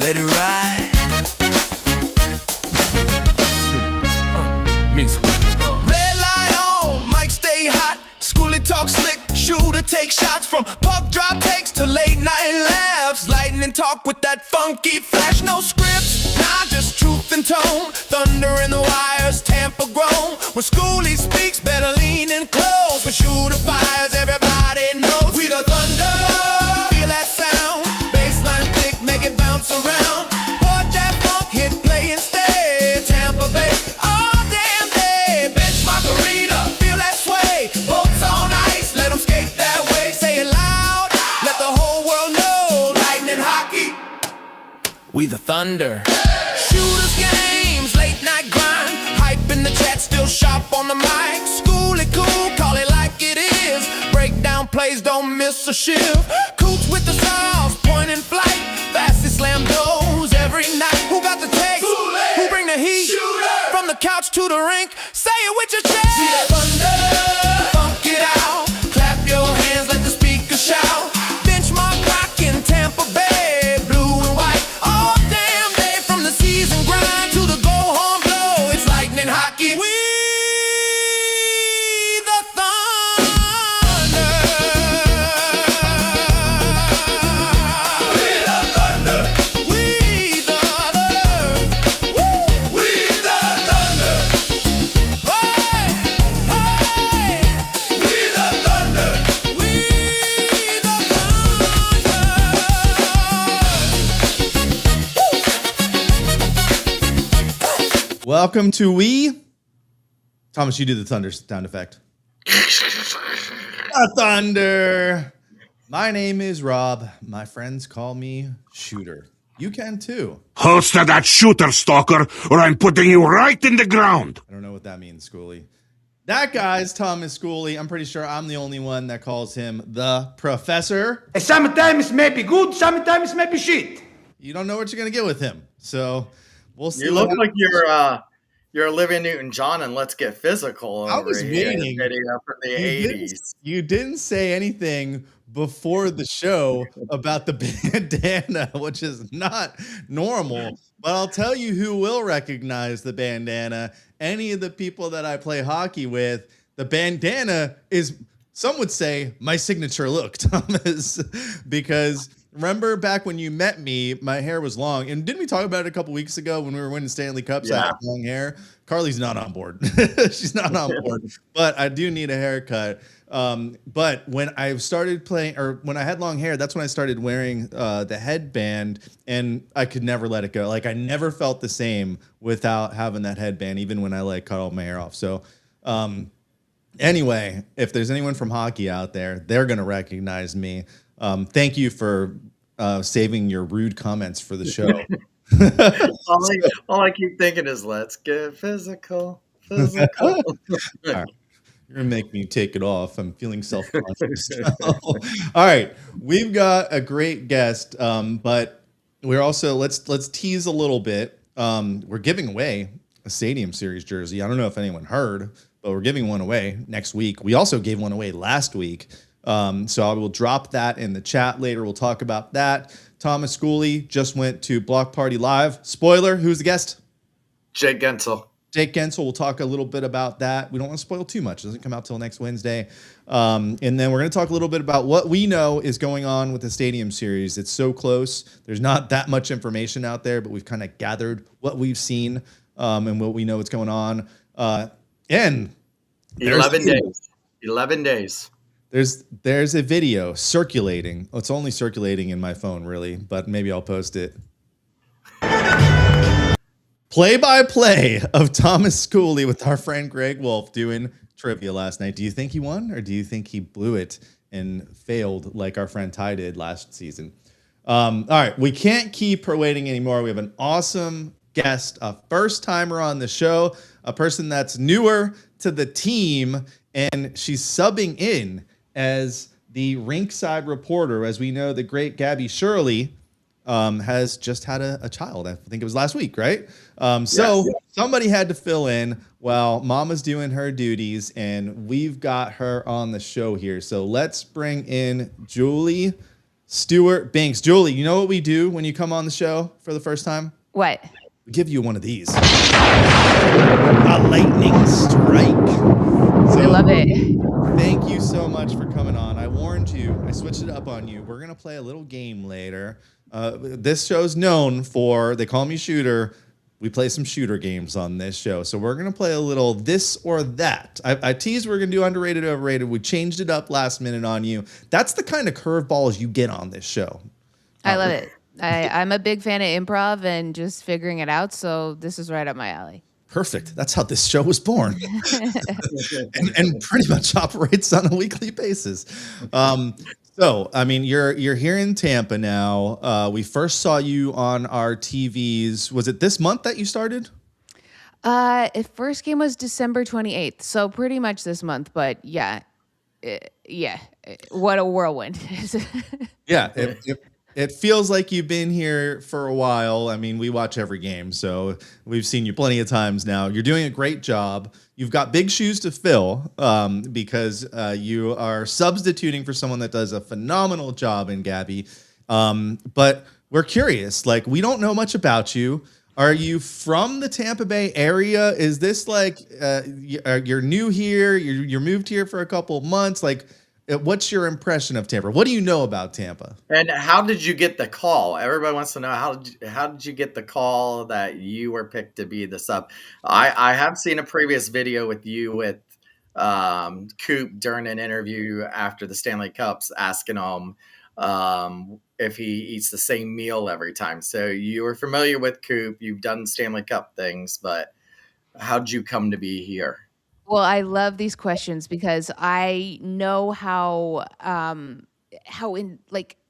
let it ride. Red light on, mic stay hot. Schooley talk slick, shooter take shots. From puck drop takes to late night laughs. Lightning talk with that funky flash. No scripts, nah, just truth and tone. Thunder in the wires, Tampa grown. When Schooley speaks, better lean in close. When shooter fires, everybody knows we the thunder. Feel that sound, bassline thick, make it bounce around. Put that funk hit, play and stay. Tampa Bay, all damn day. Benchmark arena, feel that sway. Boats on ice, let them skate that way. Say it loud, let the whole world know. Lightning hockey, we the thunder. Shooters games, late night grind. Hype in the chat, still sharp on the mic. Schooley cool, call it like it is. Break down plays, don't miss a shift. Coots with the sauce, point and flight. Fastest slam doors every night. Who got the takes? Who bring the heat? Shooter. From the couch to the rink, say it with your chest. See that thunder, funk it out. Clap your hands, let the speaker shout. Benchmark rockin', Tampa Bay, blue and white. All damn day from the season grind to the go home blow. It's lightning hockey. We the thunder. We the thunder. We the thunder. Woo. We the thunder. Hey, hey. We the thunder. We the thunder. Welcome to We. Thomas, you do the thunder sound effect. A thunder. My name is Rob. My friends call me Shooter. You can too. Holster that shooter, stalker, or I'm putting you right in the ground. I don't know what that means, Schooley. That guy's Thomas Schooley. I'm pretty sure I'm the only one that calls him the Professor. Sometimes maybe good, sometimes maybe shit. You don't know what you're going to get with him. So we'll see. You look like you're Olivia Newton-John and Let's Get Physical. I was over here, waiting. video from the 80s. You didn't say anything before the show about the bandana, which is not normal. But I'll tell you who will recognize the bandana. Any of the people that I play hockey with, the bandana is, some would say, my signature look, Thomas, because remember back when you met me, my hair was long. And didn't we talk about it a couple weeks ago when we were winning Stanley Cups? I had long hair. Carly's not on board. She's not on board. But I do need a haircut. But when I started playing, or when I had long hair, that's when I started wearing the headband, and I could never let it go. Like I never felt the same without having that headband, even when I like cut all my hair off. So anyway, if there's anyone from hockey out there, they're going to recognize me. Thank you for saving your rude comments for the show. all I keep thinking is let's get physical. Physical. Right. You're gonna make me take it off. I'm feeling self-conscious. All right, we've got a great guest, but we're also let's tease a little bit. We're giving away a Stadium Series jersey. I don't know if anyone heard, but we're giving one away next week. We also gave one away last week. So I will drop that in the chat later. We'll talk about that. Thomas Schooley just went to Block Party Live. Spoiler, who's the guest? Jake Gensel. Jake Gensel. We'll talk a little bit about that. We don't want to spoil too much. It doesn't come out till next Wednesday. And then we're going to talk a little bit about what we know is going on with the Stadium Series. It's so close. There's not that much information out there, but we've kind of gathered what we've seen and what we know is going on. And 11 days. 11 days. There's a video circulating. It's only circulating in my phone, really, but maybe I'll post it. Play-by-play of Thomas Schooley with our friend Greg Wolf doing trivia last night. Do you think he won, or do you think he blew it and failed like our friend Ty did last season? All right, we can't keep her waiting anymore. We have an awesome guest, a first-timer on the show, a person that's newer to the team, and she's subbing in as the rinkside reporter. As we know, the great Gabby Shirley has just had a child. I think it was last week, right? Somebody had to fill in while Mama's doing her duties, and we've got her on the show here. So let's bring in Julie Stuart Binks. Julie, you know what we do when you come on the show for the first time? What? We give you one of these. A lightning strike. So, I love it. thank you so much for coming on. I warned you. I switched it up on you. We're going to play a little game later. This show's known for, they call me Shooter. We play some shooter games on this show. So we're going to play a little this or that. I teased we're going to do underrated, overrated. We changed it up last minute on you. That's the kind of curveballs you get on this show. I love it. I'm a big fan of improv and just figuring it out. So this is right up my alley. Perfect. That's how this show was born, and pretty much operates on a weekly basis. So, I mean, you're here in Tampa now. We first saw you on our TVs. Was it this month that you started? First game was December 28th. So pretty much this month. But yeah, what a whirlwind. Yeah. It feels like you've been here for a while. I mean, we watch every game, so we've seen you plenty of times now. You're doing a great job. You've got big shoes to fill because you are substituting for someone that does a phenomenal job in Gabby. But we're curious. Like, we don't know much about you. Are you from the Tampa Bay area? Is this like you're new here? You're moved here for a couple of months? Like, what's your impression of Tampa? What do you know about Tampa? And how did you get the call? Everybody wants to know how did you get the call that you were picked to be the sub? I have seen a previous video with you with Coop during an interview after the Stanley Cups, asking him if he eats the same meal every time. So you were familiar with Coop. You've done Stanley Cup things, but how did you come to be here? Well, I love these questions because I know how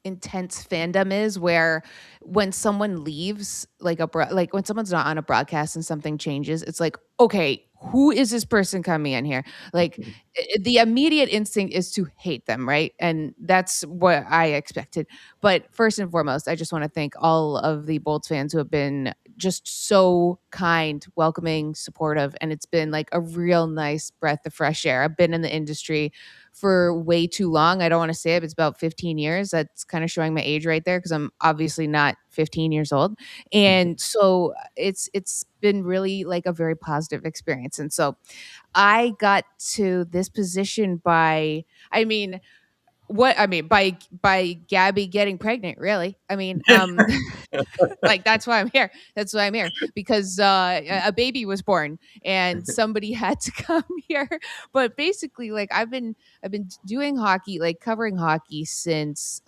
intense fandom is, where when someone leaves, like like when someone's not on a broadcast and something changes, it's like, okay, who is this person coming in here? Like the immediate instinct is to hate them, right? And that's what I expected. But first and foremost, I just want to thank all of the Bolts fans who have been just so kind, welcoming, supportive, and it's been like a real nice breath of fresh air. I've been in the industry for way too long. I don't want to say it, but it's about 15 years. That's kind of showing my age right there because I'm obviously not 15 years old. And so it's been really like a very positive experience. And so I got to this position by Gabby getting pregnant, really. Like that's why I'm here. That's why I'm here because a baby was born and somebody had to come here. But basically, like I've been doing hockey, like covering hockey since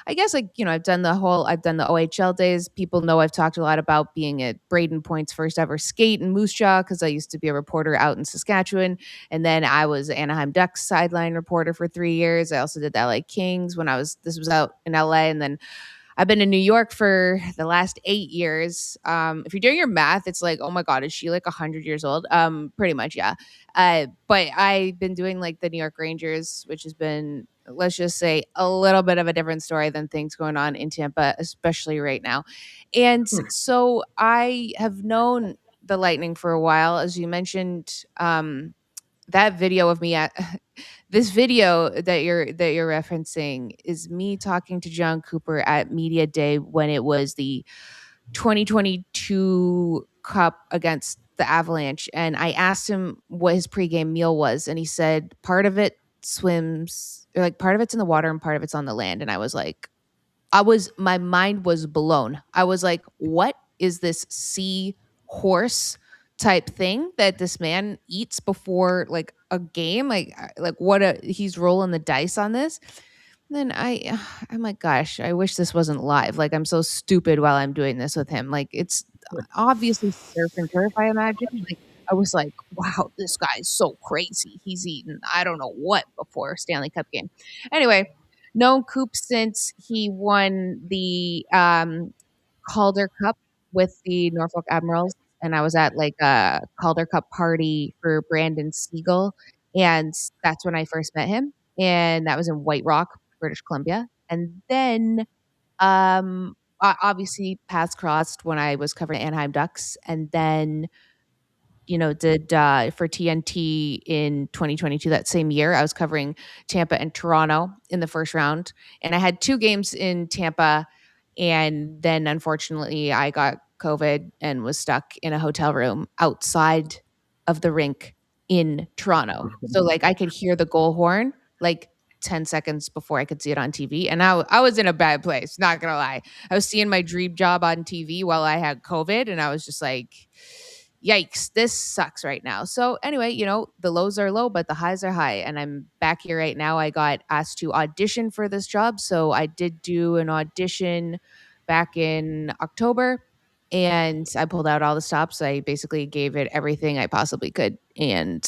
I guess I've done the OHL days. People know I've talked a lot about being at Braden Point's first ever skate in Moose Jaw because I used to be a reporter out in Saskatchewan. And then I was Anaheim Ducks sideline reporter for 3 years. I also did the LA Kings when this was out in LA. And then I've been in New York for the last 8 years. If you're doing your math, it's like, oh my God, is she like 100 years old? Pretty much, yeah. But I've been doing like the New York Rangers, which has been, let's just say, a little bit of a different story than things going on in Tampa, especially right now. And so I have known the Lightning for a while. As you mentioned, that video of me at this video that you're referencing is me talking to John Cooper at Media Day when it was the 2022 Cup against the Avalanche, and I asked him what his pregame meal was, and he said part of it swims, or like part of it's in the water and part of it's on the land. And I was like, my mind was blown. I was like, what is this sea horse type thing that this man eats before like a game? He's rolling the dice on this. And then I'm like, gosh, I wish this wasn't live. Like, I'm so stupid while I'm doing this with him. Like, it's obviously surf and turf, I imagine. Like, I was like, wow, this guy is so crazy. He's eaten I don't know what before Stanley Cup game. Anyway, known Coop since he won the Calder Cup with the Norfolk Admirals, and I was at like a Calder Cup party for Brandon Siegel, and that's when I first met him, and that was in White Rock, British Columbia. And then obviously paths crossed when I was covering Anaheim Ducks, and then did for TNT in 2022, that same year. I was covering Tampa and Toronto in the first round, and I had 2 games in Tampa, and then unfortunately I got COVID and was stuck in a hotel room outside of the rink in Toronto. So like I could hear the goal horn like 10 seconds before I could see it on TV, and I was in a bad place, not gonna lie. I was seeing my dream job on TV while I had COVID, and I was just like, yikes, this sucks right now. So anyway, the lows are low, but the highs are high. And I'm back here right now. I got asked to audition for this job. So I did do an audition back in October, and I pulled out all the stops. I basically gave it everything I possibly could. And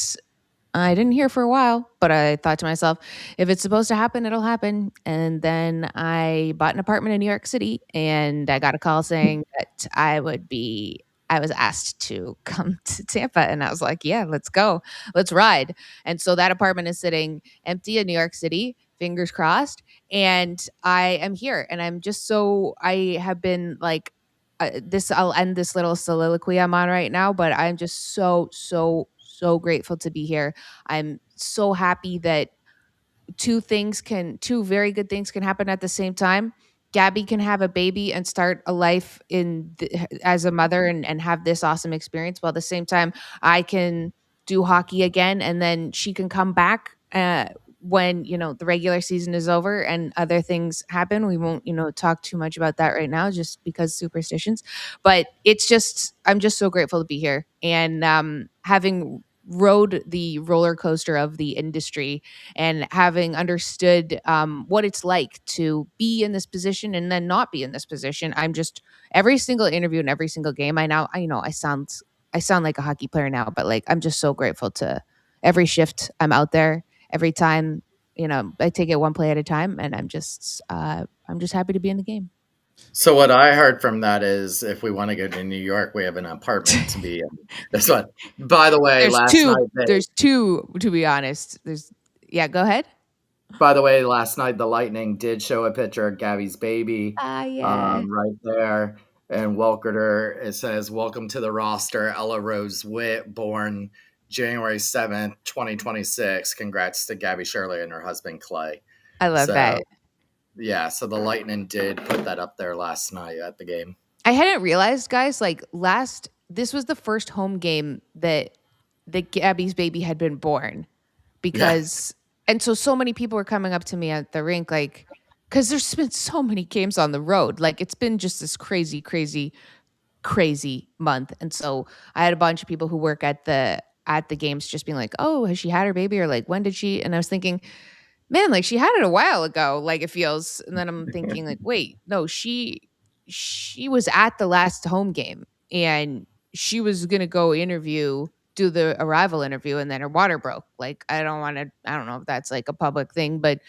I didn't hear for a while, but I thought to myself, if it's supposed to happen, it'll happen. And then I bought an apartment in New York City, and I got a call saying that I was asked to come to Tampa. And I was like, yeah, let's go. Let's ride. And so that apartment is sitting empty in New York City, fingers crossed. And I am here. And I have been like, I'll end this little soliloquy I'm on right now, but I'm just so, so, so grateful to be here. I'm so happy that two very good things can happen at the same time. Gabby can have a baby and start a life as a mother, and have this awesome experience, while at the same time I can do hockey again, and then she can come back when the regular season is over and other things happen. We won't talk too much about that right now, just because superstitions. But I'm just so grateful to be here, and having rode the roller coaster of the industry, and having understood what it's like to be in this position and then not be in this position. I'm just, every single interview and every single game, I sound like a hockey player now, but like I'm just so grateful to every shift I'm out there, every time. I take it one play at a time, and I'm just happy to be in the game. So what I heard from that is, if we want to go to New York, we have an apartment to be in. This one. By the way, There's two, to be honest. Yeah, go ahead. Last night the Lightning did show a picture of Gabby's baby, Yeah. right there, and welcomed her. It says, "Welcome to the roster, Ella Rose Witt, born January 7th, 2026. Congrats to Gabby Shirley and her husband Clay." I love So that. yeah, so the Lightning did put that up there last night at the game. I hadn't realized, guys, like this was the first home game that Gabby's baby had been born, because and so many people were coming up to me at the rink, like, because there's been so many games on the road. Like, it's been just this crazy, crazy, crazy month. And so I had a bunch of people who work at the games just being like, oh, has she had her baby? Or like, when did she? And I was thinking, man, like she had it a while ago, like it feels. And then I'm thinking like, wait, no, she was at the last home game, and she was going to go do the arrival interview, and then her water broke. Like, I don't know if that's like a public thing, but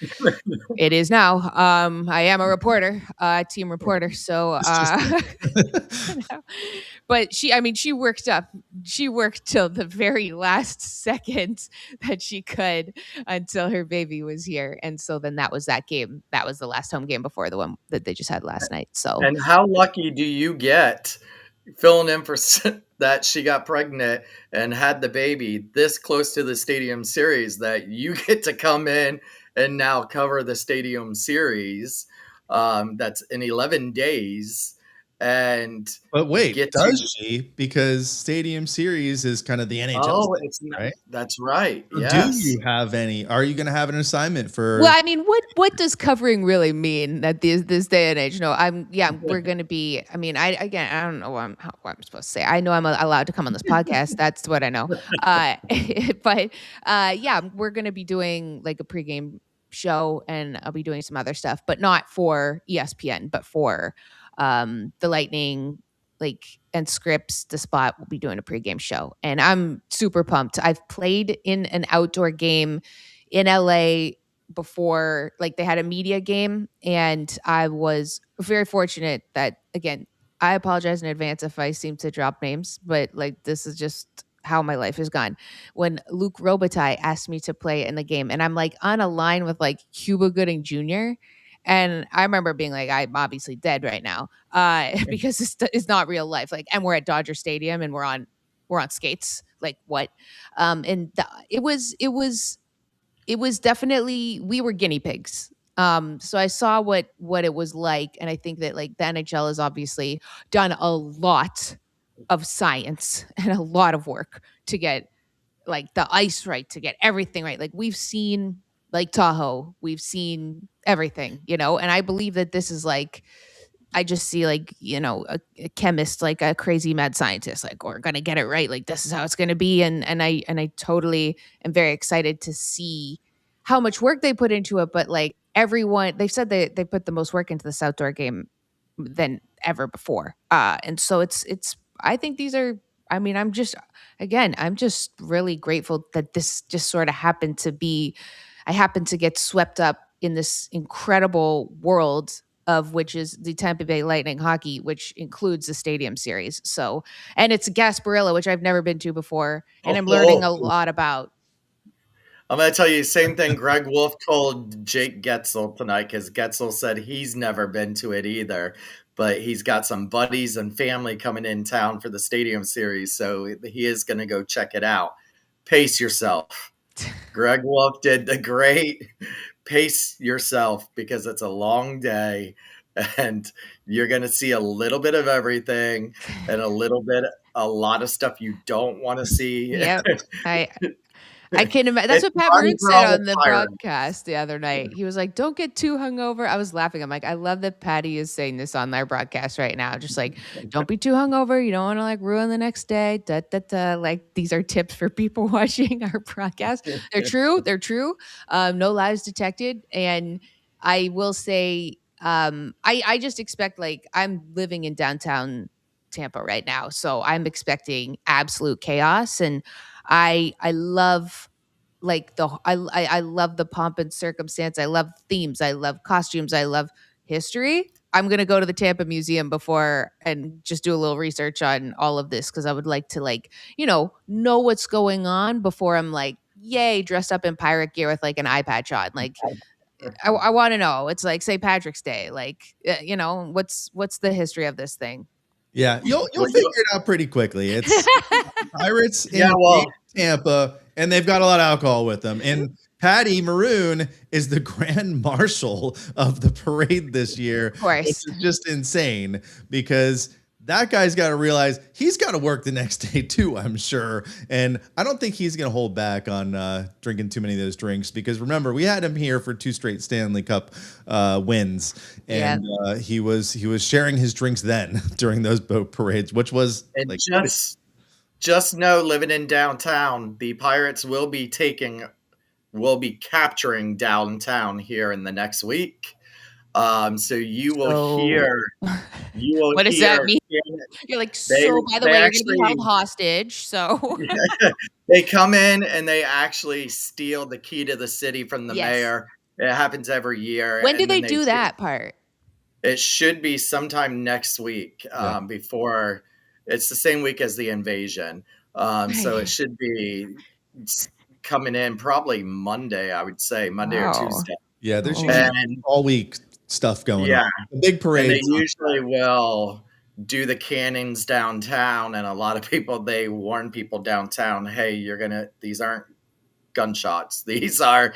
it is now. I am a reporter, team reporter. So, but she worked till the very last second that she could, until her baby was here. And so then that was that game. That was the last home game before the one that they just had last night. So, And how lucky do you get filling in for that she got pregnant and had the baby this close to the Stadium Series, that you get to come in and now cover the Stadium Series, that's in 11 days. But wait, she? Because Stadium Series is kind of the NHL. Oh, it's not, right? That's right. Yes. Do you have any? Are you going to have an assignment for? Well, I mean, what does covering really mean at this day and age? No, we're going to be. I mean, I don't know what I'm supposed to say. I know I'm allowed to come on this podcast. That's what I know. But we're going to be doing like a pregame show, and I'll be doing some other stuff, but not for ESPN, but for the Lightning, like, and Scripps, the Spot will be doing a pregame show, and I'm super pumped. I've played in an outdoor game in LA before, like they had a media game, and I was very fortunate that, again, I apologize in advance if I seem to drop names, but like this is just how my life has gone. When Luc Robitaille asked me to play in the game, and I'm like on a line with like Cuba Gooding Jr., and I remember being like, I'm obviously dead right now, because it's not real life. Like, and we're at Dodger Stadium, and we're on skates. like what? And it was definitely, we were guinea pigs. So I saw what it was like, and I think that like the NHL has obviously done a lot of science and a lot of work to get like the ice right, to get everything right. Like we've seen like Tahoe, we've seen everything, and I believe that this is like, I just see like, a chemist, like a crazy mad scientist, like we're gonna get it right. Like this is how it's gonna be. And I totally am very excited to see how much work they put into it. But like everyone, they've said they put the most work into this outdoor game than ever before. And so it's I think these are, I mean, I'm just really grateful that this just sort of happened to be, I happened to get swept up in this incredible world of which is the Tampa Bay Lightning hockey, which includes the Stadium Series. So, and it's Gasparilla, which I've never been to before, and I'm learning a lot about. I'm going to tell you the same thing Greg Wolf told Jake Getzel tonight, because Getzel said he's never been to it either, but he's got some buddies and family coming in town for the Stadium Series, so he is going to go check it out. Pace yourself. Greg Wolf did the great pace yourself, because it's a long day and you're going to see a little bit of everything and a lot of stuff you don't want to see. Yep. I can imagine. That's It's what Pat fun Maroon for all said the on the pirates. broadcast the other night. He was like, "Don't get too hungover." I was laughing. I'm like, I love that Patty is saying this on their broadcast right now. Just like, don't be too hungover. You don't want to like ruin the next day. Da, da, da. Like these are tips for people watching our broadcast. They're true. They're true. No lies detected. And I will say, I just expect, like, I'm living in downtown Tampa right now, so I'm expecting absolute chaos. And I love like I love the pomp and circumstance. I love themes. I love costumes. I love history. I'm gonna go to the Tampa Museum before and just do a little research on all of this, because I would like to, like, know what's going on before I'm like, yay, dressed up in pirate gear with like an eye patch on. Like I want to know. It's like St. Patrick's Day. Like what's the history of this thing? Yeah, you'll Well, figure it out pretty quickly. It's Pirates in well, Tampa, and they've got a lot of alcohol with them. And Patty Maroon is the grand marshal of the parade this year, Of course. which is just insane, because that guy's got to realize he's got to work the next day too, I'm sure. And I don't think he's going to hold back on drinking too many of those drinks, because remember, we had him here for 2 straight Stanley Cup wins, and he was sharing his drinks then during those boat parades, which was and like just know, living in downtown, the Pirates will be capturing downtown here in the next week. So you will hear. What does that mean? You're like, so by the way, you're going to be held hostage. So they come in and they actually steal the key to the city from the mayor. It happens every year. When do they do that part? It should be sometime next week. Before it's the same week as the invasion. So it should be coming in probably Monday, I would say, Monday or Tuesday. Yeah, there's usually all week stuff going on. The big parade. They usually will do the cannons downtown, and a lot of people, they warn people downtown, hey, these aren't gunshots. These are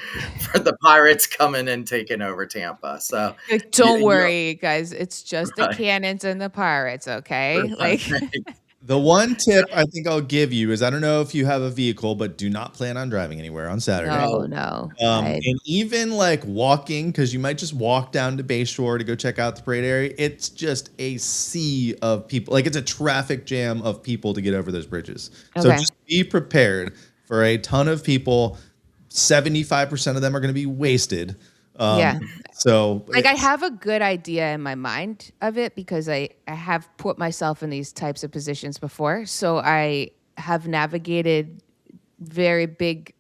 for the Pirates coming and taking over Tampa. So don't worry, guys. It's just the cannons and the Pirates, okay? Like the one tip I think I'll give you is, I don't know if you have a vehicle, but do not plan on driving anywhere on Saturday. No. And even like walking, because you might just walk down to Bayshore to go check out the parade area. It's just a sea of people. Like, it's a traffic jam of people to get over those bridges. So just be prepared for a ton of people. 75% of them are going to be wasted. So like, I have a good idea in my mind of it, because I have put myself in these types of positions before. So I have navigated very big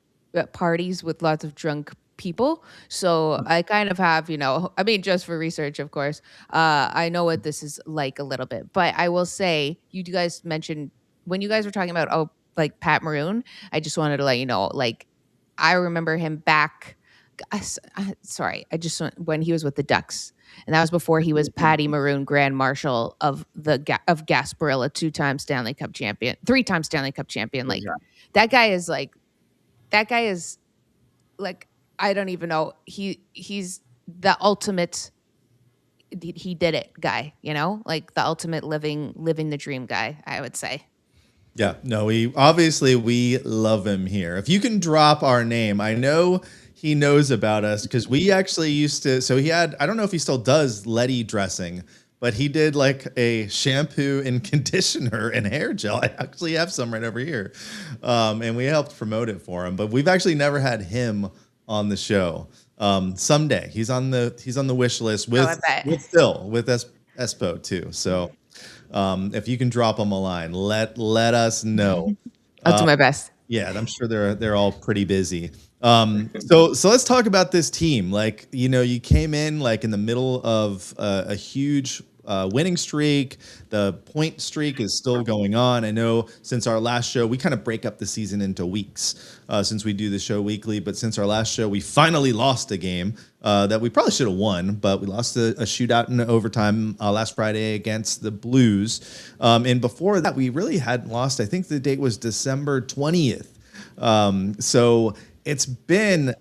parties with lots of drunk people. So I kind of have, I mean, just for research, of course, I know what this is like a little bit. But I will say, you guys mentioned when you guys were talking about, like Pat Maroon, I just wanted to let you know, like, I remember him back. Sorry, when he was with the Ducks, and that was before he was Patty Maroon, Grand Marshal of Gasparilla, 2-time Stanley Cup champion, 3-time Stanley Cup champion. Like, That guy is like that guy is like I don't even know. He's the ultimate he did it guy, you know? Like the ultimate living the dream guy, I would say. Yeah, no, we love him here. If you can drop our name, I know he knows about us because we actually used to. So he had, I don't know if he still does Letty dressing, but he did like a shampoo and conditioner and hair gel. I actually have some right over here, and we helped promote it for him. But we've actually never had him on the show. Someday he's on the wish list Oh, I bet. with Phil with Espo too. So. If you can drop them a line, let us know. I'll do my best. Yeah, I'm sure they're all pretty busy. So let's talk about this team. Like, you came in like in the middle of a huge winning streak. The point streak is still going on. I know since our last show, we kind of break up the season into weeks since we do the show weekly. But since our last show, we finally lost a game that we probably should have won, but we lost a shootout in overtime last Friday against the Blues. And before that, we really hadn't lost. I think the date was December 20th. So it's been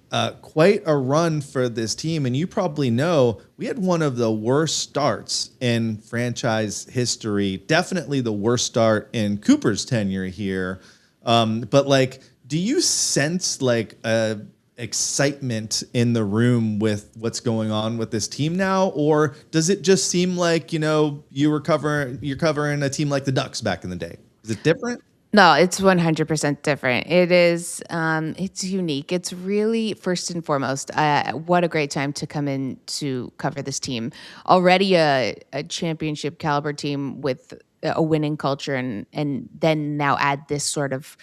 quite a run for this team. And you probably know we had one of the worst starts in franchise history, definitely the worst start in Cooper's tenure here. But like, do you sense like a excitement in the room with what's going on with this team now, or does it just seem like you're covering a team like the Ducks back in the day? Is it different? No, it's 100% different. It is, it's unique. It's really, first and foremost, what a great time to come in to cover this team. Already a championship caliber team with a winning culture, and then now add this sort of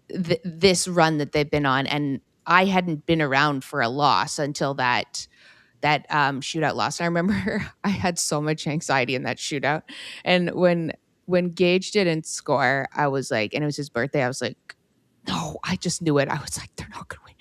this run that they've been on. And I hadn't been around for a loss until that shootout loss. And I remember I had so much anxiety in that shootout. And when Gage didn't score, I was like, and it was his birthday, I was like, no, I just knew it. I was like, they're not going to win.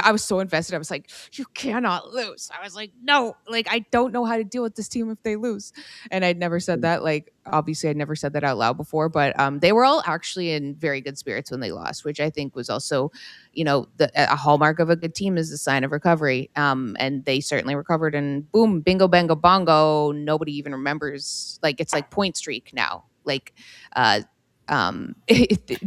I was so invested. I was like, you cannot lose. I was like, no, like, I don't know how to deal with this team if they lose. And I'd never said that. Like, obviously, I'd never said that out loud before, but they were all actually in very good spirits when they lost, which I think was also, a hallmark of a good team is a sign of recovery. And they certainly recovered, and boom, bingo, bango, bongo. Nobody even remembers. Like, it's like point streak now. Like, like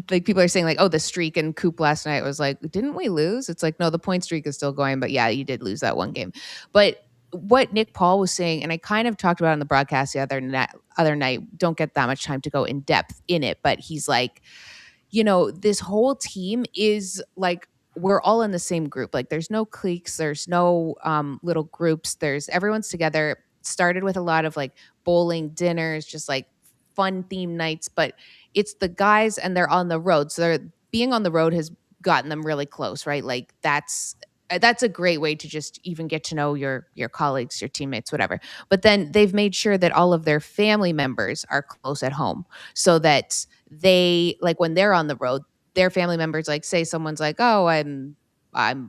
people are saying like, oh, the streak in Coop last night was like, didn't we lose? It's like, no, the point streak is still going, but yeah, you did lose that one game. But what Nick Paul was saying, and I kind of talked about it on the broadcast the other night, don't get that much time to go in depth in it, but he's like, this whole team is like, we're all in the same group. Like, there's no cliques, there's no little groups, everyone's together. Started with a lot of like bowling dinners, just like fun theme nights, but it's the guys, and they're on the road. So being on the road has gotten them really close, right? Like that's a great way to just even get to know your colleagues, your teammates, whatever. But then they've made sure that all of their family members are close at home, so that they, like, when they're on the road, their family members, like, say someone's like, oh, I'm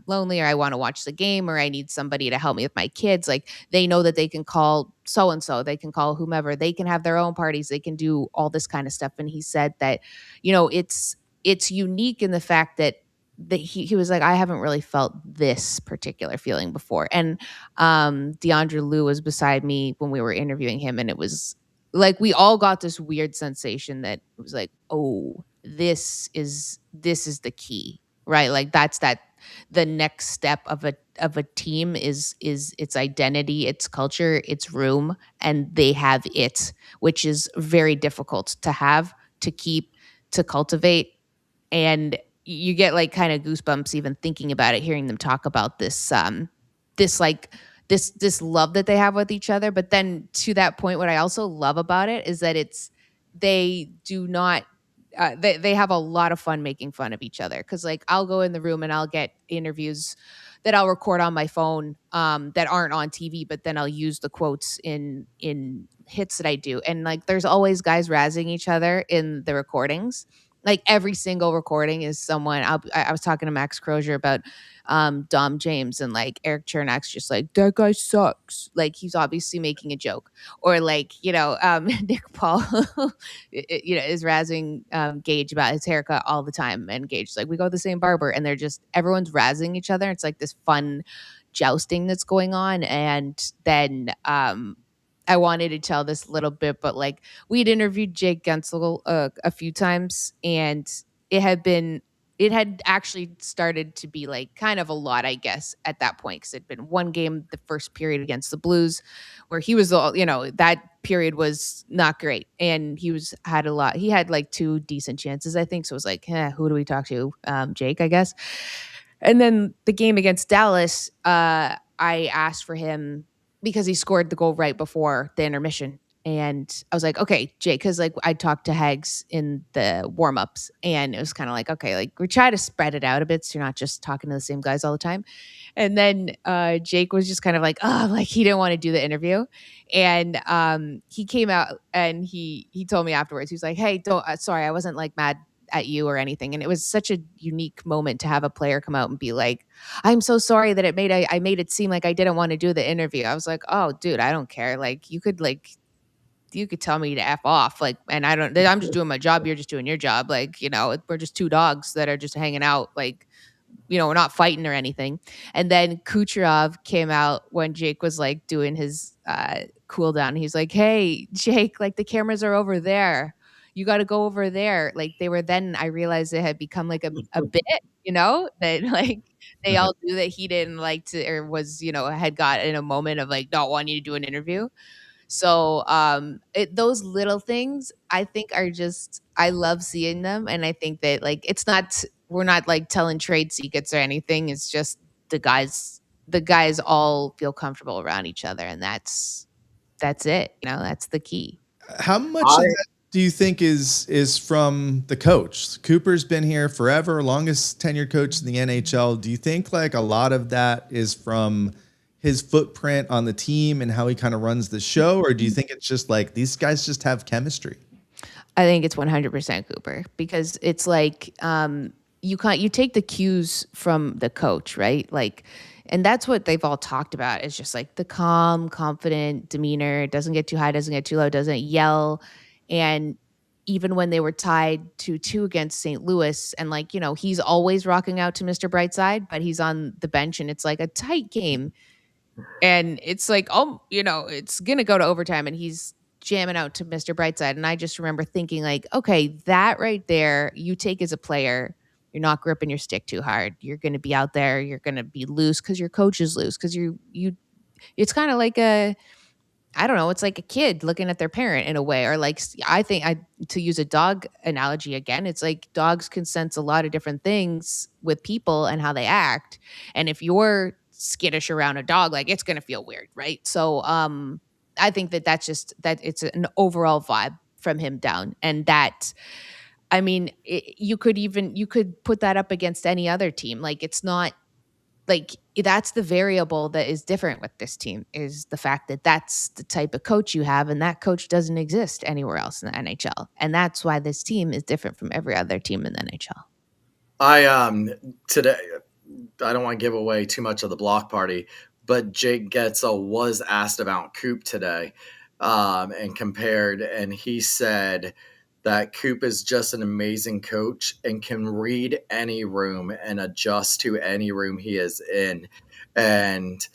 lonely, or I want to watch the game, or I need somebody to help me with my kids. Like, they know that they can call so-and-so, they can call whomever, they can have their own parties, they can do all this kind of stuff. And he said that, it's unique in the fact that he was like, I haven't really felt this particular feeling before. And DeAndre Lou was beside me when we were interviewing him, and it was like, we all got this weird sensation that it was like, oh, this is the key, right? Like, that's the next step of a team is its identity, its culture, its room, and they have it, which is very difficult to have, to keep, to cultivate. And you get like kind of goosebumps even thinking about it, hearing them talk about this this love that they have with each other. But then, to that point, what I also love about it is that they do not they have a lot of fun making fun of each other, because like, I'll go in the room and I'll get interviews that I'll record on my phone that aren't on TV, but then I'll use the quotes in hits that I do, and like, there's always guys razzing each other in the recordings. Like every single recording is someone. I was talking to Max Crozier about Dom James, and like Eric Chernak's just like, that guy sucks. Like he's obviously making a joke, or like Nick Paul, is razzing Gage about his haircut all the time, and Gage's like, we go to the same barber, and they're just everyone's razzing each other. It's like this fun jousting that's going on, and then I wanted to tell this little bit, but like we'd interviewed Jake Gensel a few times, and it had actually started to be like kind of a lot, I guess, at that point, because it'd been one game, the first period against the Blues, where he was all, that period was not great, and he had like 2 decent chances, I think. So it was like, who do we talk to? Jake, I guess. And then the game against Dallas, I asked for him because he scored the goal right before the intermission. And I was like, okay, Jake, because like I talked to Hags in the warm-ups, and it was kind of like, okay, like we try to spread it out a bit so you're not just talking to the same guys all the time. And then Jake was just kind of like, oh, like he didn't want to do the interview. And he came out and he told me afterwards, he was like, hey, don't sorry, I wasn't like mad at you or anything. And it was such a unique moment to have a player come out and be like, I'm so sorry that I made it seem like I didn't want to do the interview. I was like, oh, dude, I don't care. Like you could tell me to F off. Like, and I'm just doing my job. You're just doing your job. Like, we're just 2 dogs that are just hanging out. Like, we're not fighting or anything. And then Kucherov came out when Jake was like doing his cool down. He's like, hey, Jake, like the cameras are over there. You got to go over there. Like then I realized it had become like a bit, that like they all knew that he didn't like to, or was, had got in a moment of like not wanting to do an interview. So those little things I think are just, I love seeing them. And I think that like we're not like telling trade secrets or anything. It's just the guys all feel comfortable around each other, and that's it. That's the key. How much of that do you think is from the coach? Cooper's been here forever, longest tenured coach in the NHL. Do you think like a lot of that is from his footprint on the team and how he kind of runs the show? Or do you think it's just like these guys just have chemistry? I think it's 100% Cooper, because it's like you take the cues from the coach, right? Like, and that's what they've all talked about, is just like the calm, confident demeanor. Doesn't get too high, doesn't get too low, doesn't yell. And even when they were tied 2-2 against St. Louis, and like, he's always rocking out to Mr. Brightside, but he's on the bench and it's like a tight game. And it's like, it's going to go to overtime, and he's jamming out to Mr. Brightside. And I just remember thinking like, okay, that right there, you take as a player, you're not gripping your stick too hard. You're going to be out there. You're going to be loose because your coach is loose, because it's kind of like I don't know, it's like a kid looking at their parent in a way. Or like, I think to use a dog analogy again, it's like dogs can sense a lot of different things with people and how they act. And if you're skittish around a dog, like it's going to feel weird. Right. So, I think that's just, that it's an overall vibe from him down. And that, I mean, you could put that up against any other team. Like, it's not like, that's the variable that is different with this team, is the fact that that's the type of coach you have, and that coach doesn't exist anywhere else in the NHL. And that's why this team is different from every other team in the NHL. Today, I don't want to give away too much of the block party, but Jake Getzel was asked about Coop today, and compared, and he said that Coop is just an amazing coach and can read any room and adjust to any room he is in. And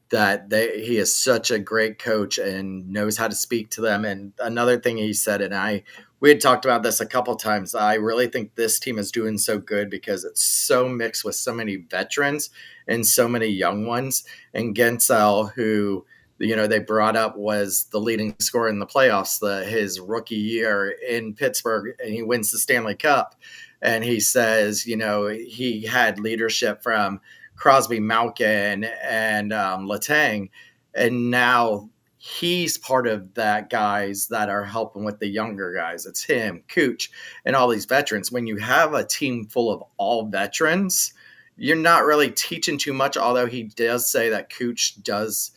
that he is such a great coach and knows how to speak to them. And another thing he said, and we had talked about this a couple of times, I really think this team is doing so good because it's so mixed with so many veterans and so many young ones. And Gensel, who they brought up, was the leading scorer in the playoffs his rookie year in Pittsburgh, and he wins the Stanley Cup. And he says, he had leadership from Crosby, Malkin, and Letang, and now he's part of that guys that are helping with the younger guys. It's him, Cooch, and all these veterans. When you have a team full of all veterans, you're not really teaching too much, although he does say that Cooch does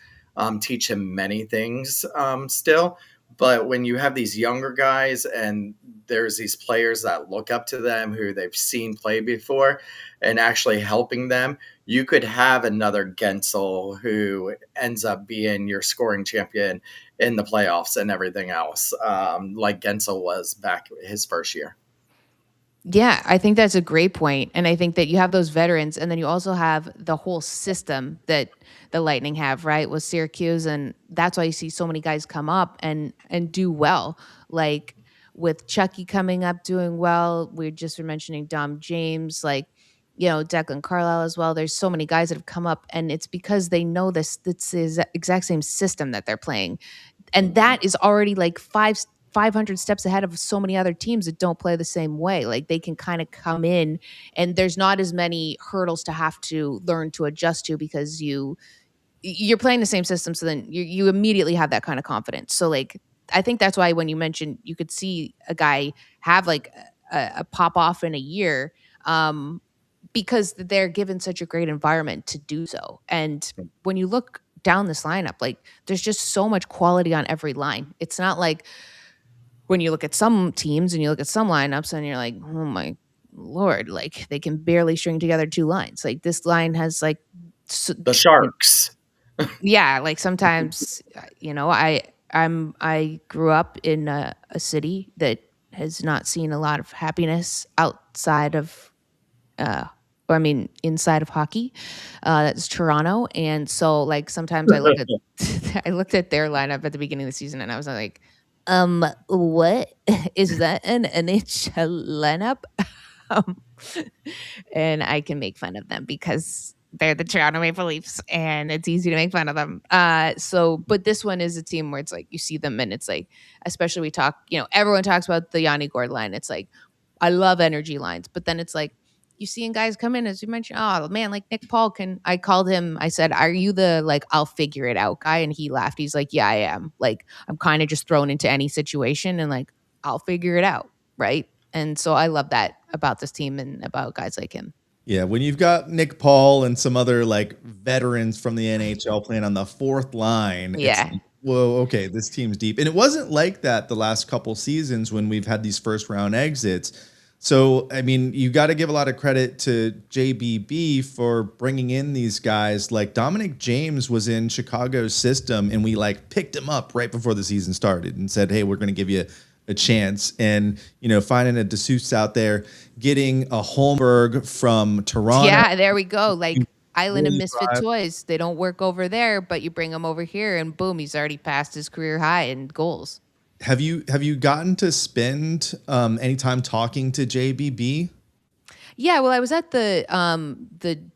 teach him many things still. But when you have these younger guys and there's these players that look up to them who they've seen play before and actually helping them, you could have another Gensel who ends up being your scoring champion in the playoffs and everything else, like Gensel was back his first year. Yeah, I think that's a great point. And I think that you have those veterans, and then you also have the whole system that the Lightning have, right? With Syracuse. And that's why you see so many guys come up and do well. Like with Chucky coming up doing well. We just were mentioning Dom James, like, Declan Carlisle as well. There's so many guys that have come up, and it's because they know this is the exact same system that they're playing. And that is already like 500 steps ahead of so many other teams that don't play the same way. Like they can kind of come in, and there's not as many hurdles to have to learn to adjust to, because you're playing the same system. So then you immediately have that kind of confidence. So like, I think that's why when you mentioned you could see a guy have like a pop off in a year, because they're given such a great environment to do so. And when you look down this lineup, like there's just so much quality on every line. It's not like when you look at some teams and you look at some lineups and you're like, oh my Lord, like they can barely string together two lines. Like this line has like The Sharks. yeah, like sometimes, I grew up in a city that has not seen a lot of happiness outside of, inside of hockey. That's Toronto, and so like sometimes I look at, I looked at their lineup at the beginning of the season, and I was like, what is that an NHL lineup? Um, and I can make fun of them because they're the Toronto Maple Leafs, and it's easy to make fun of them. But this one is a team where it's like you see them, and it's like, especially we talk, everyone talks about the Yanni Gord line. It's like, I love energy lines, but then it's like you seeing guys come in, as you mentioned, oh man, like Nick Paul I called him, I said, are you the like I'll figure it out guy? And he laughed. He's like, yeah, I am. Like I'm kind of just thrown into any situation and like I'll figure it out, right? And so I love that about this team and about guys like him. Yeah, when you've got Nick Paul and some other like veterans from the NHL playing on the fourth line, it's Yeah. like, whoa, okay, this team's deep. And it wasn't like that the last couple seasons when we've had these first round exits. So, I mean, you got to give a lot of credit to JBB for bringing in these guys. Like Dominic James was in Chicago's system, and we like picked him up right before the season started and said, hey, we're going to give you a chance. And, finding a DeSuze out there, getting a Holmberg from Toronto. Yeah, there we go. Like Island of Really Misfit drive. Toys. They don't work over there, but you bring him over here and boom, he's already passed his career high in goals. Have you gotten to spend any time talking to JBB? Yeah, well, I was at the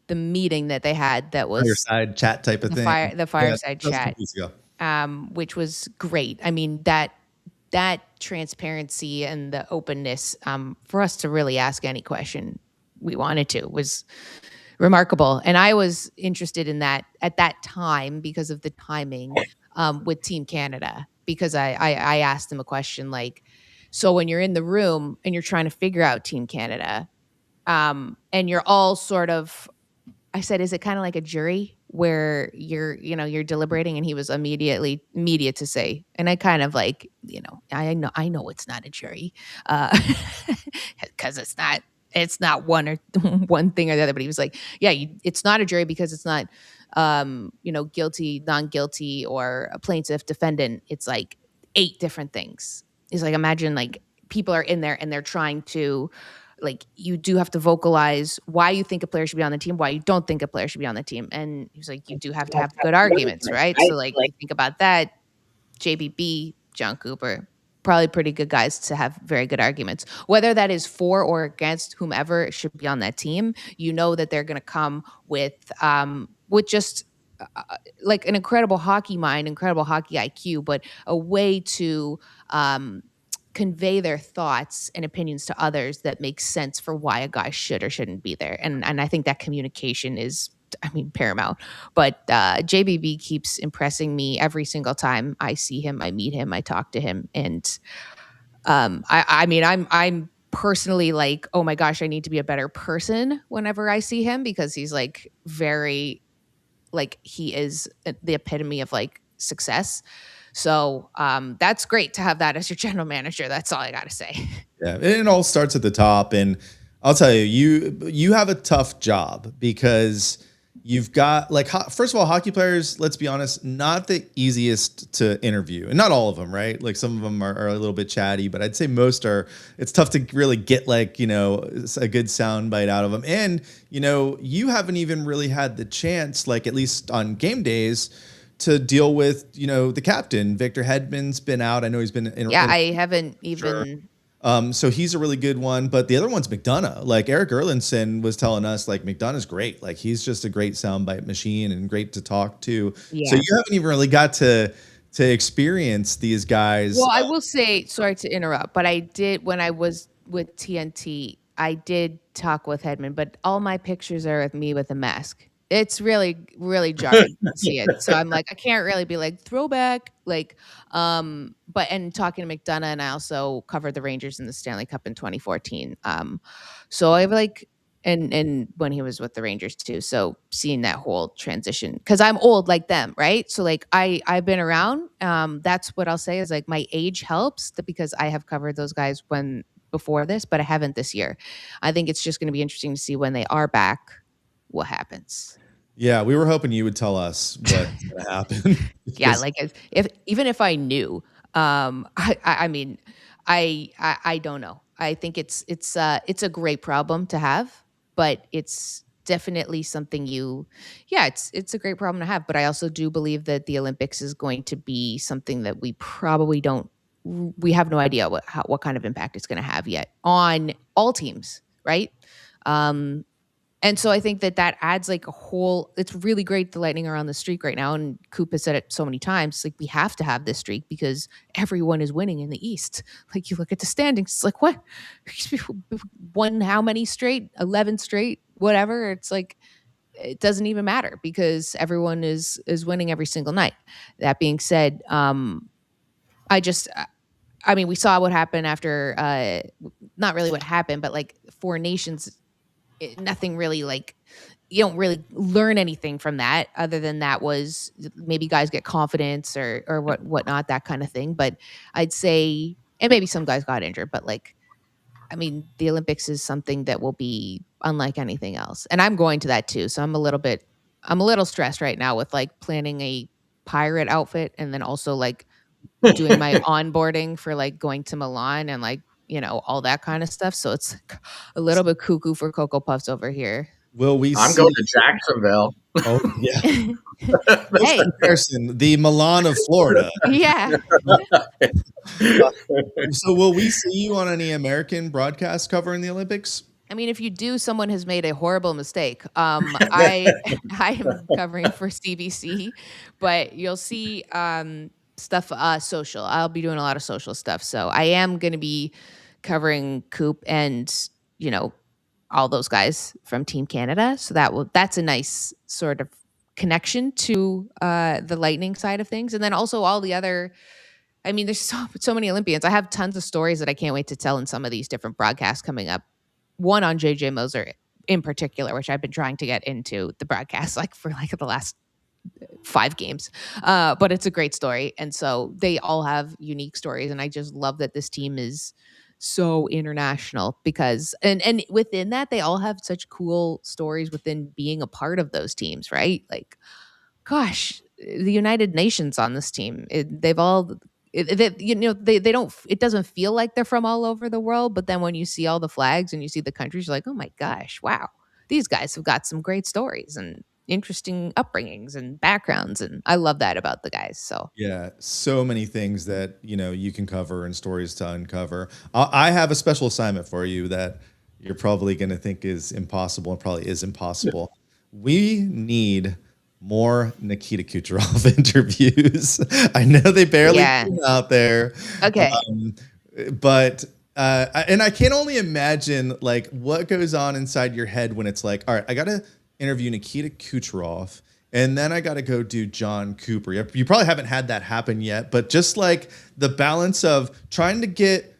meeting that they had that was Fireside chat type of thing. the fireside that was a chat, couple weeks ago. which was great. I mean, that transparency and the openness for us to really ask any question we wanted to was remarkable. And I was interested in that at that time because of the timing with Team Canada, because I asked them a question like, so when you're in the room and you're trying to figure out Team Canada, and you're all sort of, I said, is it kind of like a jury where you're deliberating? And he was immediate to say, and I kind of like, I know it's not a jury, because it's not one or one thing or the other. But he was like, yeah, it's not a jury because it's not, guilty, non-guilty, or a plaintiff, defendant. It's like 8 different things. He's like, imagine like people are in there and they're trying to, like, you do have to vocalize why you think a player should be on the team, why you don't think a player should be on the team. And he's like, you do have to have good arguments, right? So like think about that. JBB, John Cooper, probably pretty good guys to have very good arguments. Whether that is for or against whomever should be on that team, that they're going to come with just like an incredible hockey mind, incredible hockey IQ, but a way to convey their thoughts and opinions to others that makes sense for why a guy should or shouldn't be there. And I think that communication is, paramount. But JBB keeps impressing me every single time I see him, I meet him, I talk to him. And I'm personally like, oh my gosh, I need to be a better person whenever I see him, because he's like very, like, he is the epitome of like success. So that's great to have that as your general manager. That's all I got to say. Yeah, it all starts at the top, and I'll tell you, you have a tough job because you've got like first of all, hockey players. Let's be honest, not the easiest to interview, and not all of them, right? Like some of them are a little bit chatty, but I'd say most are. It's tough to really get like a good sound bite out of them, and you haven't even really had the chance, like at least on game days, to deal with the captain. Victor Hedman's been out. I know he's been I haven't even. So he's a really good one, but the other one's McDonough. Like Eric Erlandson was telling us, like McDonough's great. Like he's just a great soundbite machine and great to talk to. Yeah. So you haven't even really got to experience these guys. Well, I will say, sorry to interrupt, but I did when I was with TNT. I did talk with Hedman, but all my pictures are of me with a mask. It's really, really jarring to see it. So I'm like, I can't really be like throwback, like, but and talking to McDonough, and I also covered the Rangers in the Stanley Cup in 2014. So I like, and when he was with the Rangers too. So seeing that whole transition, because I'm old like them, right? So like I've been around. That's what I'll say is like my age helps because I have covered those guys before this, but I haven't this year. I think it's just going to be interesting to see when they are back what happens. Yeah, we were hoping you would tell us what's going to happen. Yeah, like even if I knew, I mean, I don't know. I think it's a great problem to have, but it's definitely something it's a great problem to have. But I also do believe that the Olympics is going to be something that we have no idea what kind of impact it's going to have yet on all teams, right? And so I think that adds like it's really great the Lightning are on the streak right now. And Coop has said it so many times, like we have to have this streak because everyone is winning in the East. Like you look at the standings, it's like, what? Won how many straight? 11 straight? Whatever. It's like, it doesn't even matter because everyone is winning every single night. That being said, we saw what happened after, not really what happened, but like Four Nations, nothing really like you don't really learn anything from that other than that was maybe guys get confidence or whatnot, that kind of thing. But I'd say, and maybe some guys got injured, but like, I mean, the Olympics is something that will be unlike anything else. And I'm going to that too. So I'm a little stressed right now with like planning a pirate outfit and then also like doing my onboarding for like going to Milan and like, all that kind of stuff. So it's a little bit cuckoo for Cocoa Puffs over here. Will we I'm going to Jacksonville. Oh, yeah. Hey. Person, the Milan of Florida. Yeah. So will we see you on any American broadcast covering the Olympics? I mean, if you do, someone has made a horrible mistake. I am covering for CBC, but you'll see stuff social. I'll be doing a lot of social stuff. So I am going to be covering Coop and, all those guys from Team Canada. So that's a nice sort of connection to the Lightning side of things. And then also all the other, I mean, there's so many Olympians. I have tons of stories that I can't wait to tell in some of these different broadcasts coming up. One on JJ Moser in particular, which I've been trying to get into the broadcast for the last 5 games. But it's a great story. And so they all have unique stories. And I just love that this team is so international because, and within that, they all have such cool stories within being a part of those teams, right? Like, gosh, the United Nations on this team, they don't, it doesn't feel like they're from all over the world. But then when you see all the flags and you see the countries, you're like, oh my gosh, wow, these guys have got some great stories and interesting upbringings and backgrounds, and I love that about the guys. So yeah, so many things that you can cover and stories to uncover. I have a special assignment for you that you're probably going to think is impossible and probably is impossible. We need more Nikita Kucherov interviews. I know they barely came out there. Okay, but and I can only imagine like what goes on inside your head when it's like, all right, I gotta interview Nikita Kucherov, and then I got to go do John Cooper. You probably haven't had that happen yet, but just like the balance of trying to get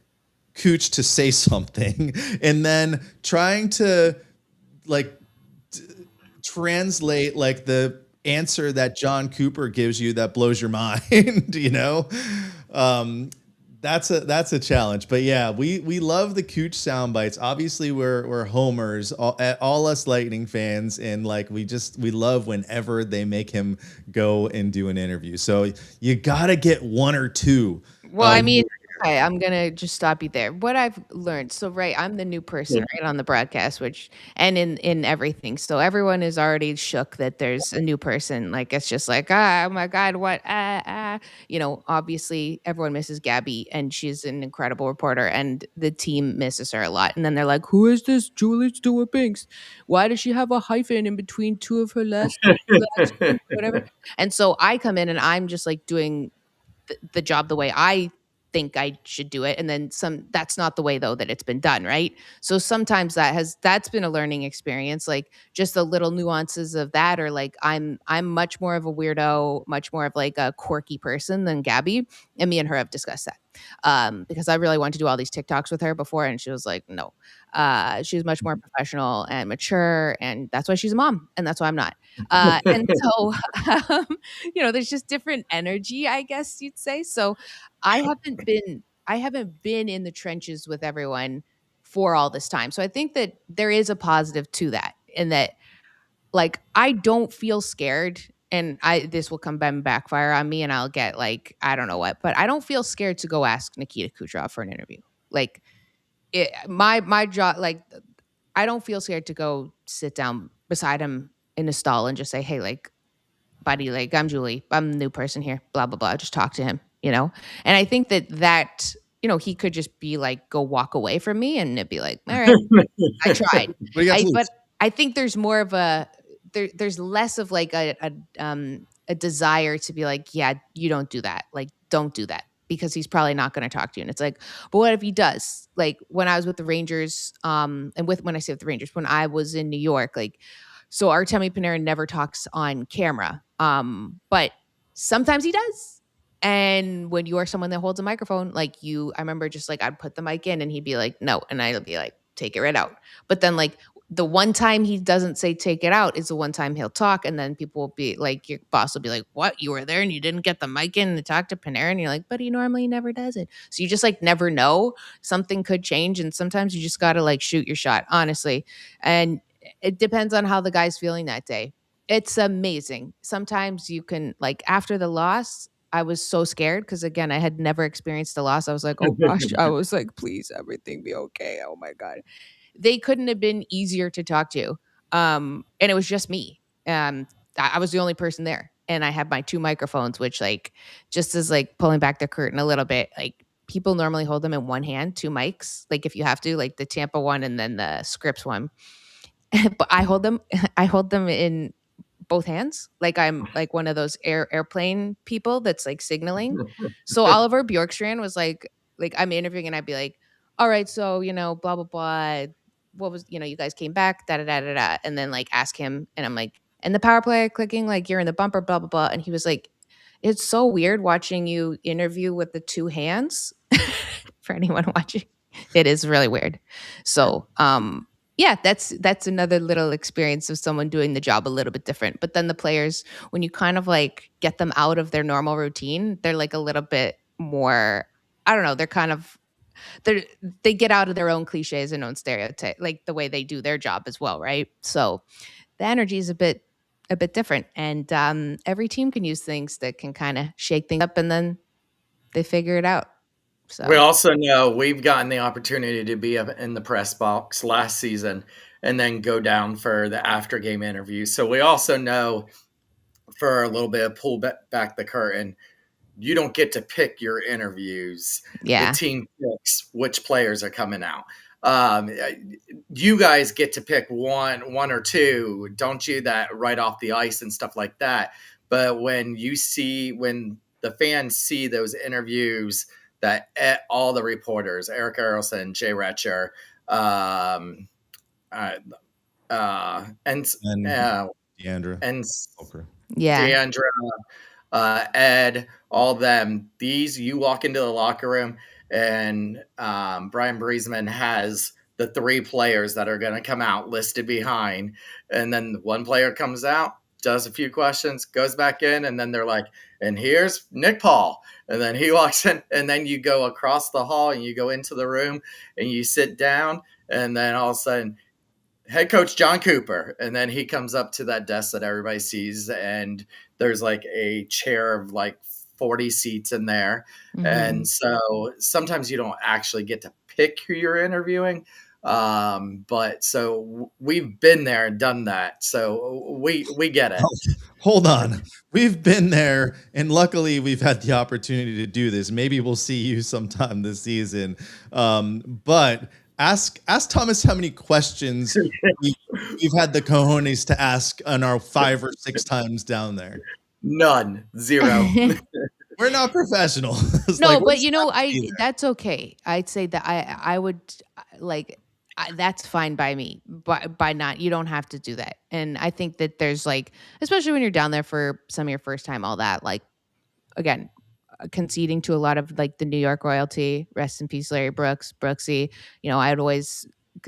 Cooch to say something and then trying to like translate like the answer that John Cooper gives you that blows your mind, you know? That's a challenge. But yeah, we love the Cooch sound bites. Obviously, we're homers, all us Lightning fans, and like we love whenever they make him go and do an interview. So you gotta get one or two. Well, I mean, okay, I'm gonna just stop you there. What I've learned, so right, I'm the new person, right, on the broadcast, which and in everything. So everyone is already shook that there's a new person. Like it's just like, oh my God, what? Obviously everyone misses Gabby, and she's an incredible reporter, and the team misses her a lot. And then they're like, who is this Julie Stewart Binks? Why does she have a hyphen in between two of her last names, whatever? And so I come in and I'm just like doing the job the way I think I should do it, and then that's not the way though that it's been done, right? So sometimes that's been a learning experience, like just the little nuances of that, or like I'm much more of a weirdo, much more of like a quirky person than Gabby, and me and her have discussed that, because I really wanted to do all these TikToks with her before, and she was like no. She's much more professional and mature, and that's why she's a mom, and that's why I'm not. And so um, there's just different energy, I guess you'd say. So I haven't been in the trenches with everyone for all this time. So I think that there is a positive to that, in that like I don't feel scared, and this will come back and backfire on me, and I'll get like I don't know what, but I don't feel scared to go ask Nikita Kucherov for an interview. Like my job, like I don't feel scared to go sit down beside him in a stall and just say, hey, like buddy, like I'm Julie, I'm the new person here, blah blah blah, just talk to him, and I think that he could just be like go walk away from me, and it'd be like, all right, I tried. But I think there's more of there's less of like a desire to be like, yeah, you don't do that, like don't do that, because he's probably not going to talk to you. And it's like, but what if he does? Like when I was with the Rangers, and when I say with the Rangers, when I was in New York, like, so Artemi Panarin never talks on camera, but sometimes he does. And when you are someone that holds a microphone, like I remember just like I'd put the mic in and he'd be like, no. And I'd be like, take it right out. But then like the one time he doesn't say take it out is the one time he'll talk. And then people will be like, your boss will be like, what? You were there and you didn't get the mic in to talk to Panarin? And you're like, but he normally never does it. So you just like never know. Something could change. And sometimes you just got to like shoot your shot, honestly. And it depends on how the guy's feeling that day. It's amazing. Sometimes you can, like, after the loss, I was so scared because, again, I had never experienced a loss. I was like, oh gosh, I was like, please, everything be okay. Oh my God. They couldn't have been easier to talk to. And it was just me. I was the only person there. And I had my two microphones, which, like, just as like pulling back the curtain a little bit, like, people normally hold them in one hand, two mics, like if you have to, like the Tampa one and then the Scripps one. But I hold them in both hands. Like I'm like one of those airplane people that's like signaling. So Oliver Bjorkstrand was like I'm interviewing and I'd be like, all right, so blah blah blah. What was you guys came back, da da da da da, and then like ask him, and I'm like, and the power play clicking, like you're in the bumper, blah blah blah, and he was like, it's so weird watching you interview with the two hands. For anyone watching, it is really weird. So yeah, that's another little experience of someone doing the job a little bit different. But then the players, when you kind of like get them out of their normal routine, they're like a little bit more, I don't know, they're kind of they get out of their own cliches and own stereotype, like the way they do their job as well, right? So the energy is a bit different, and every team can use things that can kind of shake things up, and then they figure it out. So We also know we've gotten the opportunity to be up in the press box last season and then go down for the after game interview. So we also know, for a little bit of pull back the curtain, you don't get to pick your interviews. The yeah, team picks which players are coming out. Um, you guys get to pick one or two, don't you? That right off the ice and stuff like that. But when the fans see those interviews, that all the reporters, Eric Erelson, Jay Retcher, and Deandra. and Okay. yeah. Deandra, Ed, all them. You walk into the locker room, and Brian Breesman has the three players that are going to come out listed behind, and then one player comes out, does a few questions, goes back in, and then they're like, and here's Nick Paul. And then he walks in, and then you go across the hall and you go into the room and you sit down, and then all of a sudden, head coach John Cooper. And then he comes up to that desk that everybody sees, and there's like a chair of like 40 seats in there. Mhm. And so sometimes you don't actually get to pick who you're interviewing. But so we've been there and done that. So we get it. Hold on. We've been there, and luckily we've had the opportunity to do this. Maybe we'll see you sometime this season. But ask Thomas how many questions we've had the cojones to ask on our 5 or 6 times down there. None. 0. We're not professional. It's No, like, but let's you know, not be there. that's okay. I'd say that I would like that's fine by me. By not, you don't have to do that. And I think that there's like, especially when you're down there for some of your first time, all that, like, again, conceding to a lot of like the New York royalty. Rest in peace, Larry Brooksy. You know, I'd always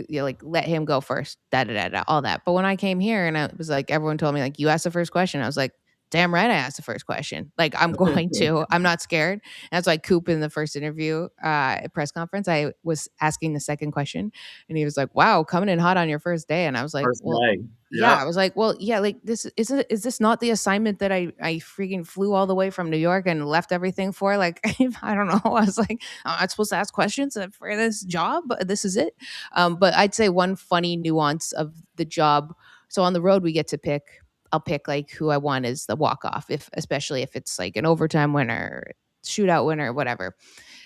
like let him go first. All that. But when I came here and I was like, everyone told me like, you asked the first question. I was like, damn right, I asked the first question. Like, I'm going to. I'm not scared. And that's like Coop in the first interview at press conference. I was asking the second question, and he was like, "Wow, coming in hot on your first day." And I was like, First "Well, day. yeah." Yep. I was like, "Well, yeah. Like, this is this not the assignment that I freaking flew all the way from New York and left everything for? Like, I don't know." I was like, "I'm not supposed to ask questions for this job. This is it." But I'd say one funny nuance of the job. So on the road, we get to pick. I'll pick like who I want as the walk off, especially if it's like an overtime winner, shootout winner, whatever.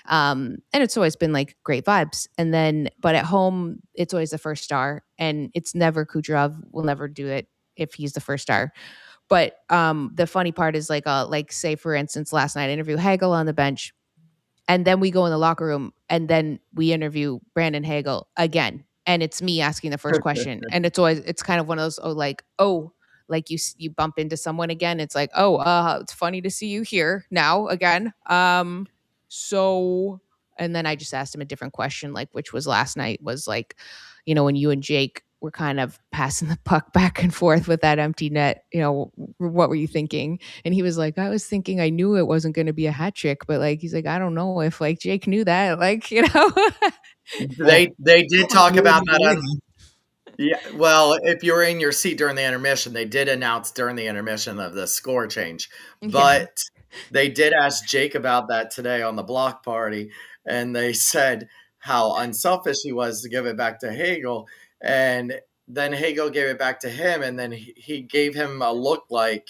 And it's always been like great vibes. And then, but at home, it's always the first star, and it's never Kucherov. Will never do it if he's the first star. But the funny part is like say for instance, last night I interview Hagel on the bench, and then we go in the locker room, and then we interview Brandon Hagel again, and it's me asking the first question, and it's kind of one of those like you bump into someone again. It's like, it's funny to see you here now again. So, and then I just asked him a different question, like, which was last night was like, you know, when you and Jake were kind of passing the puck back and forth with that empty net, you know, what were you thinking? And he was like, I was thinking I knew it wasn't going to be a hat trick, but like, he's like, I don't know if like Jake knew that, like, you know. They did talk about that on. Yeah, well, if you were in your seat during the intermission, they did announce during the intermission of the score change. But they did ask Jake about that today on the block party, and they said how unselfish he was to give it back to Hagel. And then Hagel gave it back to him, and then he gave him a look like,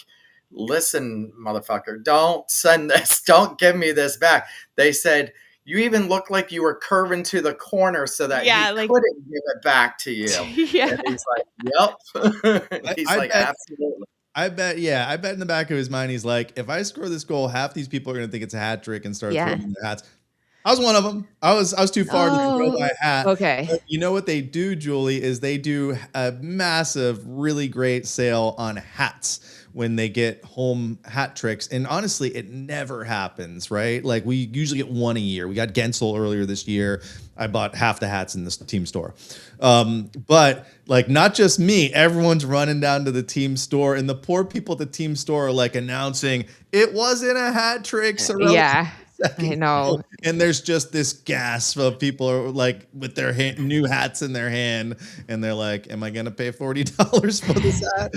listen, motherfucker, don't send this. Don't give me this back. They said, you even look like you were curving to the corner so that he couldn't give it back to you. Yeah. And he's like, yep. He's like, absolutely. I bet in the back of his mind, he's like, if I score this goal, half these people are going to think it's a hat trick and start throwing their hats. I was one of them. I was too far to throw my hat. Okay. But you know what they do, Julie, is they do a massive, really great sale on hats when they get home hat tricks. And honestly, it never happens, right? Like we usually get one a year. We got Gensel earlier this year. I bought half the hats in this team store. But like not just me, everyone's running down to the team store, and the poor people at the team store are like announcing it wasn't a hat trick. Yeah. I know. And there's just this gasp of people are like with their new hats in their hand, and they're like, am I going to pay $40 for this hat?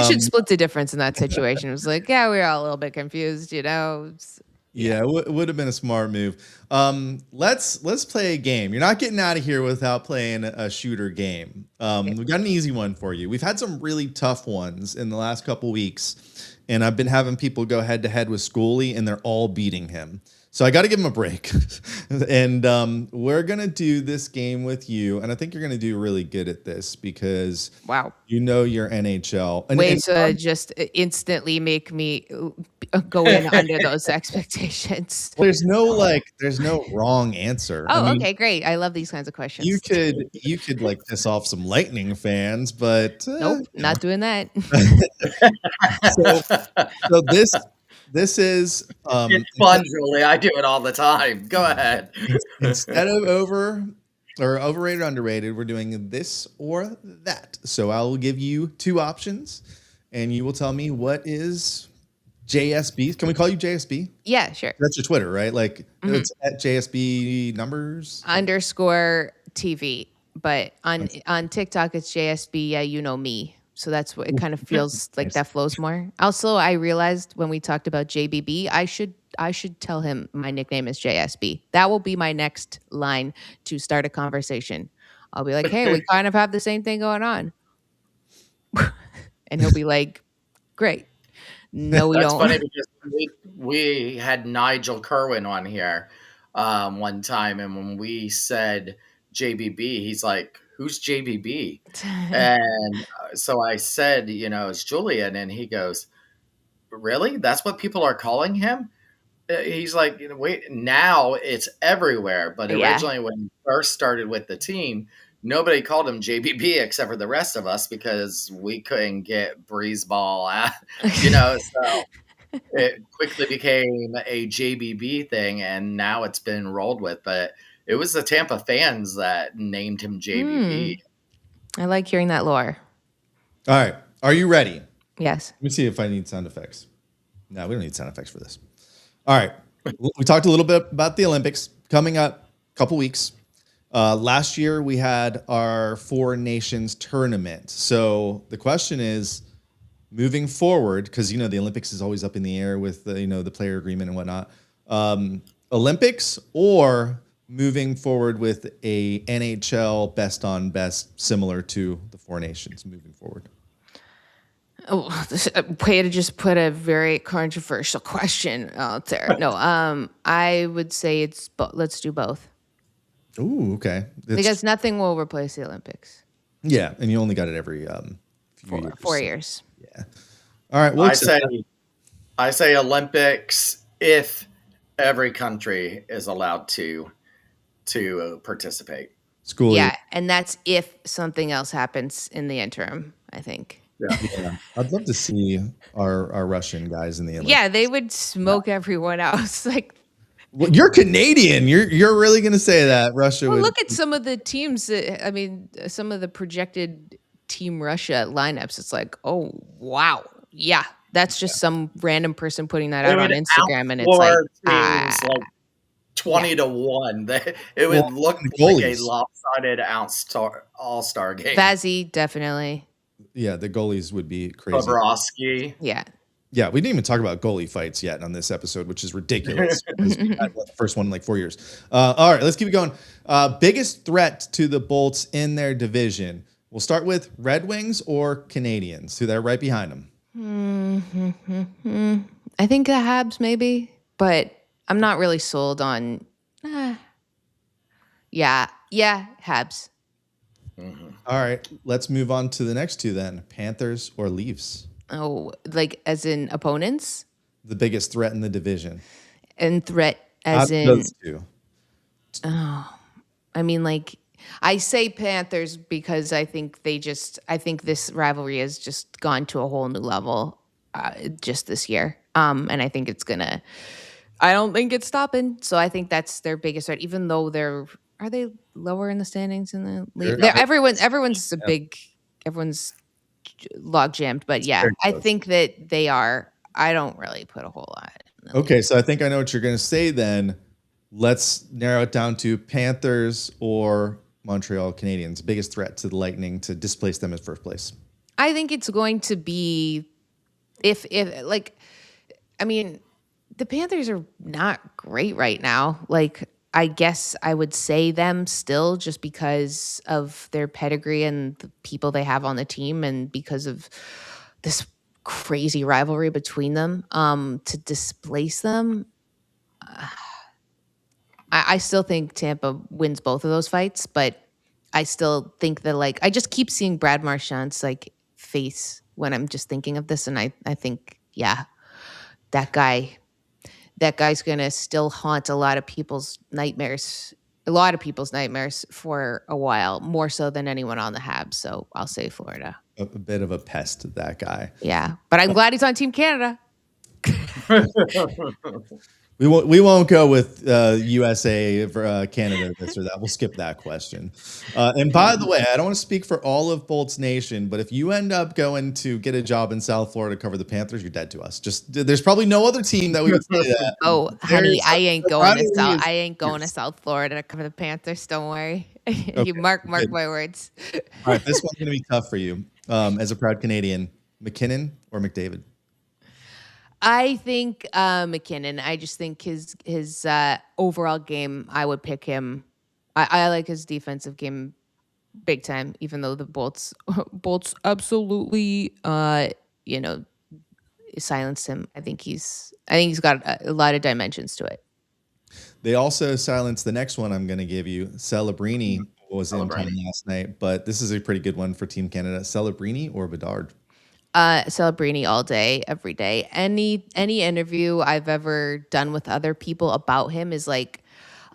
You should split the difference in that situation. It was like, yeah, we were all a little bit confused, you know. Yeah, it would have been a smart move. Let's play a game. You're not getting out of here without playing a shooter game. We've got an easy one for you. We've had some really tough ones in the last couple weeks, and I've been having people go head to head with Schooley, and they're all beating him. So I got to give him a break. And we're going to do this game with you, and I think you're going to do really good at this because you know your NHL. Way to just instantly make me go in under those expectations. There's no wrong answer. Oh, okay, great. I love these kinds of questions. You could like piss off some Lightning fans, but nope, not doing that. so this is it's fun, Julie. I do it all the time. Go ahead. Instead of over or overrated, underrated. We're doing this or that. So I'll give you 2 options, and you will tell me what is JSB. Can we call you JSB? Yeah, sure. That's your Twitter, right? Like it's at JSB numbers _ TV, but on TikTok it's JSB. Yeah, you know me. So that's what it kind of feels like. Nice. That flows more. Also, I realized when we talked about JBB, I should tell him my nickname is JSB. That will be my next line to start a conversation. I'll be like, "Hey, we kind of have the same thing going on," and he'll be like, "Great." No, we That's don't. funny because we had Nigel Kerwin on here one time, and when we said JBB, he's like, "Who's JBB?" And so I said, it's Julian, and he goes, "Really? That's what people are calling him?" He's like, wait, now it's everywhere. But Yeah. originally, when he first started with the team, nobody called him JBB except for the rest of us because we couldn't get Breeze Ball out, so it quickly became a JBB thing, and now it's been rolled with. But it was the Tampa fans that named him JBB. I like hearing that lore. All right. Are you ready? Yes. Let me see if I need sound effects. No, we don't need sound effects for this. All right. We talked a little bit about the Olympics coming up a couple weeks. Last year we had our 4 nations tournament. So the question is, moving forward, because the Olympics is always up in the air with the player agreement and whatnot. Olympics or moving forward with a NHL best on best similar to the 4 nations moving forward. Oh, way to just put a very controversial question out there. No, I would say it's let's do both. Ooh, okay. Because nothing will replace the Olympics. Yeah, and you only got it every few years. 4 years. Yeah. All right. Well, I say Olympics if every country is allowed to participate. School. Yeah, and that's if something else happens in the interim, I think. Yeah. I'd love to see our Russian guys in the Olympics. Yeah, they would smoke everyone else. Like, well, you're Canadian. You're really going to say that Russia would look at some of the teams. Some of the projected Team Russia lineups. It's like, oh wow, yeah, that's just some random person putting that out on Instagram, and it's like 20-1. It would look like a lopsided all-star game. Vazzy, definitely. Yeah, the goalies would be crazy. Bobrovsky. Yeah. Yeah, we didn't even talk about goalie fights yet on this episode, which is ridiculous. We had the first one in like 4 years. All right, let's keep it going. Biggest threat to the Bolts in their division. We'll start with Red Wings or Canadians, who they're right behind them. I think the Habs maybe, but I'm not really sold on. Yeah, Habs. Mm-hmm. All right, let's move on to the next 2 then. Panthers or Leafs? Oh, like as in opponents? The biggest threat in the division. And threat as in those 2. Oh, I mean, like I say Panthers because I think this rivalry has just gone to a whole new level just this year. And I think I don't think it's stopping. So I think that's their biggest threat, even though are they lower in the standings in the league? Everyone's log jammed, but yeah, I think that they are. I don't really put a whole lot. Okay, so I think I know what you're going to say then. Let's narrow it down to Panthers or Montreal Canadiens. Biggest threat to the Lightning to displace them in first place. I think it's going to be the Panthers are not great right now. Like, I guess I would say them still just because of their pedigree and the people they have on the team and because of this crazy rivalry between them. To displace them, I still think Tampa wins both of those fights, but I still think that I just keep seeing Brad Marchand's face when I'm just thinking of this, and I think, yeah, that guy's gonna still haunt a lot of people's nightmares for a while, more so than anyone on the Habs. So I'll say Florida. A bit of a pest, that guy. Yeah, but I'm glad he's on Team Canada. We won't go with USA for Canada this or that. We'll skip that question. And by the way, I don't want to speak for all of Bolts Nation, but if you end up going to get a job in South Florida to cover the Panthers, you're dead to us. Just there's probably no other team that we would say that. Oh, honey, I ain't going to South. is- I ain't going to South Florida to cover the Panthers. Don't worry. Okay, You mark good. my words. All right, this one's gonna be tough for you. As a proud Canadian, McKinnon or McDavid? I think McKinnon. I just think his overall game. I would pick him. I like his defensive game big time. Even though the Bolts absolutely you know silenced him. I think he's got a lot of dimensions to it. They also silenced the next one I'm going to give you. Celebrini was in town last night, but this is a pretty good one for Team Canada. Celebrini or Bedard? Celebrini all day, every day. Any interview I've ever done with other people about him is like,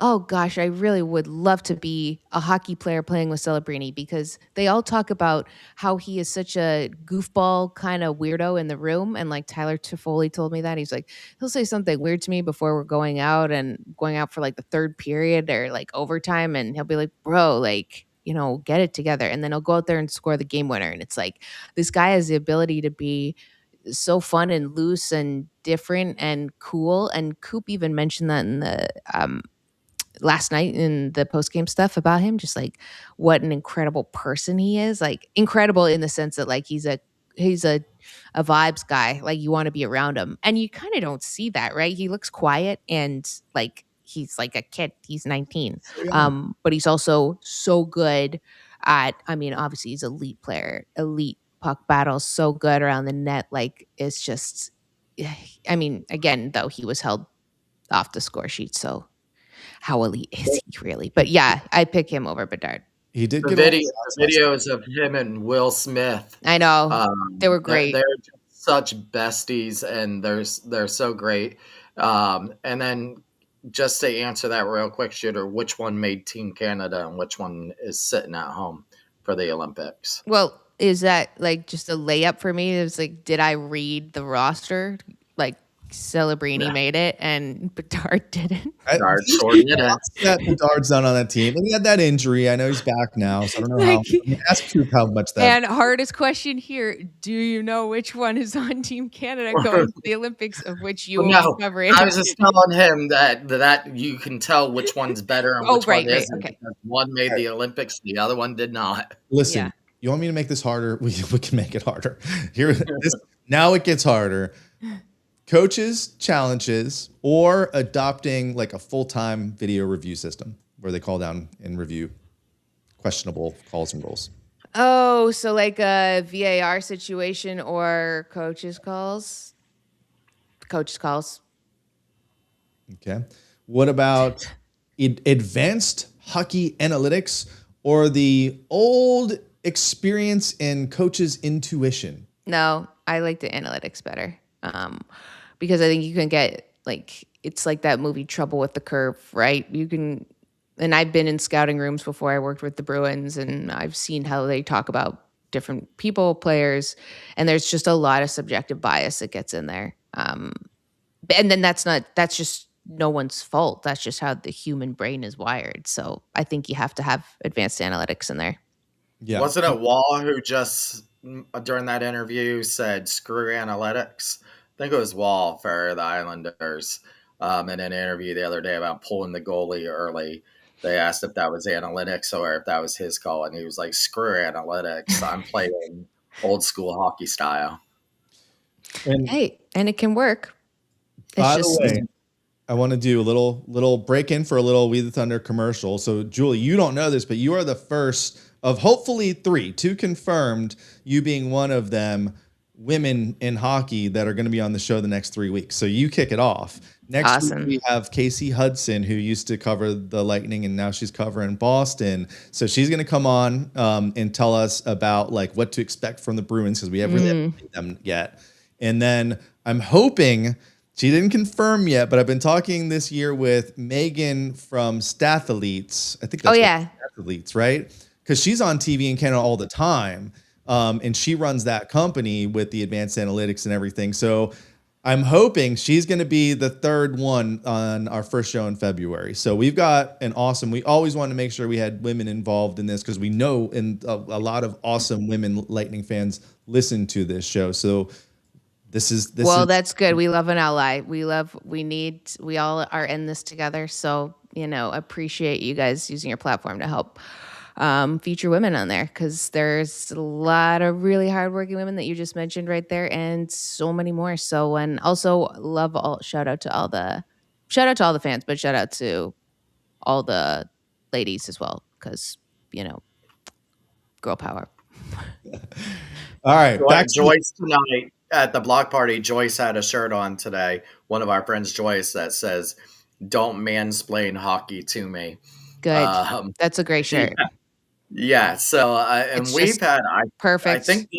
oh gosh, I really would love to be a hockey player playing with Celebrini, because they all talk about how he is such a goofball kind of weirdo in the room. And like Tyler Toffoli told me that he's like, he'll say something weird to me before we're going out for like the third period or like overtime. And he'll be like, bro, like, get it together. And then he'll go out there and score the game winner. And it's like, this guy has the ability to be so fun and loose and different and cool. And Coop even mentioned that in the last night in the post-game stuff about him, just like what an incredible person he is. Like incredible in the sense that like he's a vibes guy. Like you want to be around him. And you kind of don't see that, right? He looks quiet and like he's like a kid. He's 19. But he's also so good at, obviously he's an elite player, elite puck battles, so good around the net. Like it's just, again, though he was held off the score sheet. So how elite is he really? But yeah, I pick him over Bedard. He did The get videos of him and Will Smith. I know. They were great. They're just such besties, and they're so great. And then just to answer that real quick, Shooter, which one made Team Canada and which one is sitting at home for the Olympics? Well, is that like just a layup for me? It was like, did I read the roster? Like Celebrini made it and Bedard didn't. Bedard sure didn't. That Bedard's not on that team, and he had that injury. I know he's back now, so I don't know how. Ask Coop how much that. And hardest question here: do you know which one is on Team Canada going to the Olympics, of which you will be covering? I was just telling him that you can tell which one's better and which one isn't. Okay. Because one made the Olympics, the other one did not. Listen, Yeah. You want me to make this harder? We can make it harder. Now it gets harder. Coaches challenges or adopting like a full-time video review system where they call down and review questionable calls and goals. Oh, so like a VAR situation or coaches calls? Coaches calls. Okay. What about advanced hockey analytics or the old experience in coaches' intuition? No, I like the analytics better. Because I think you can get like, it's like that movie Trouble with the Curve, right? You can, and I've been in scouting rooms before. I worked with the Bruins and I've seen how they talk about different people, players, and there's just a lot of subjective bias that gets in there. And then that's just no one's fault. That's just how the human brain is wired. So I think you have to have advanced analytics in there. Yeah. Wasn't it Wall who just during that interview said screw analytics? I think it was Wall for the Islanders in an interview the other day about pulling the goalie early. They asked if that was analytics or if that was his call, and he was like, screw analytics. I'm playing old school hockey style. And it can work. By the way, I want to do a little break in for a little We the Thunder commercial. So, Julie, you don't know this, but you are the first of hopefully 2 confirmed, you being one of them, women in hockey that are going to be on the show the next 3 weeks. So you kick it off. Next week we have Casey Hudson, who used to cover the Lightning and now she's covering Boston. So she's going to come on and tell us about like what to expect from the Bruins, because we haven't really played them yet. And then I'm hoping, she didn't confirm yet, but I've been talking this year with Megan from Stathletes. I think that's Stathletes, right? Because she's on TV in Canada all the time. And she runs that company with the advanced analytics and everything. So I'm hoping she's going to be the third one on our first show in February. So we've got an awesome. We always wanted to make sure we had women involved in this because we know a lot of awesome women Lightning fans listen to this show. So this is that's good. We love an ally. We all are in this together. So, appreciate you guys using your platform to help feature women on there, because there's a lot of really hardworking women that you just mentioned right there, and so many more. So, and also shout out to all the fans, but shout out to all the ladies as well, because girl power. all right. Joyce tonight at the block party. Joyce had a shirt on today. One of our friends, Joyce, that says, "Don't mansplain hockey to me." Good. That's a great shirt. Yeah. So, and we've had, perfect. I think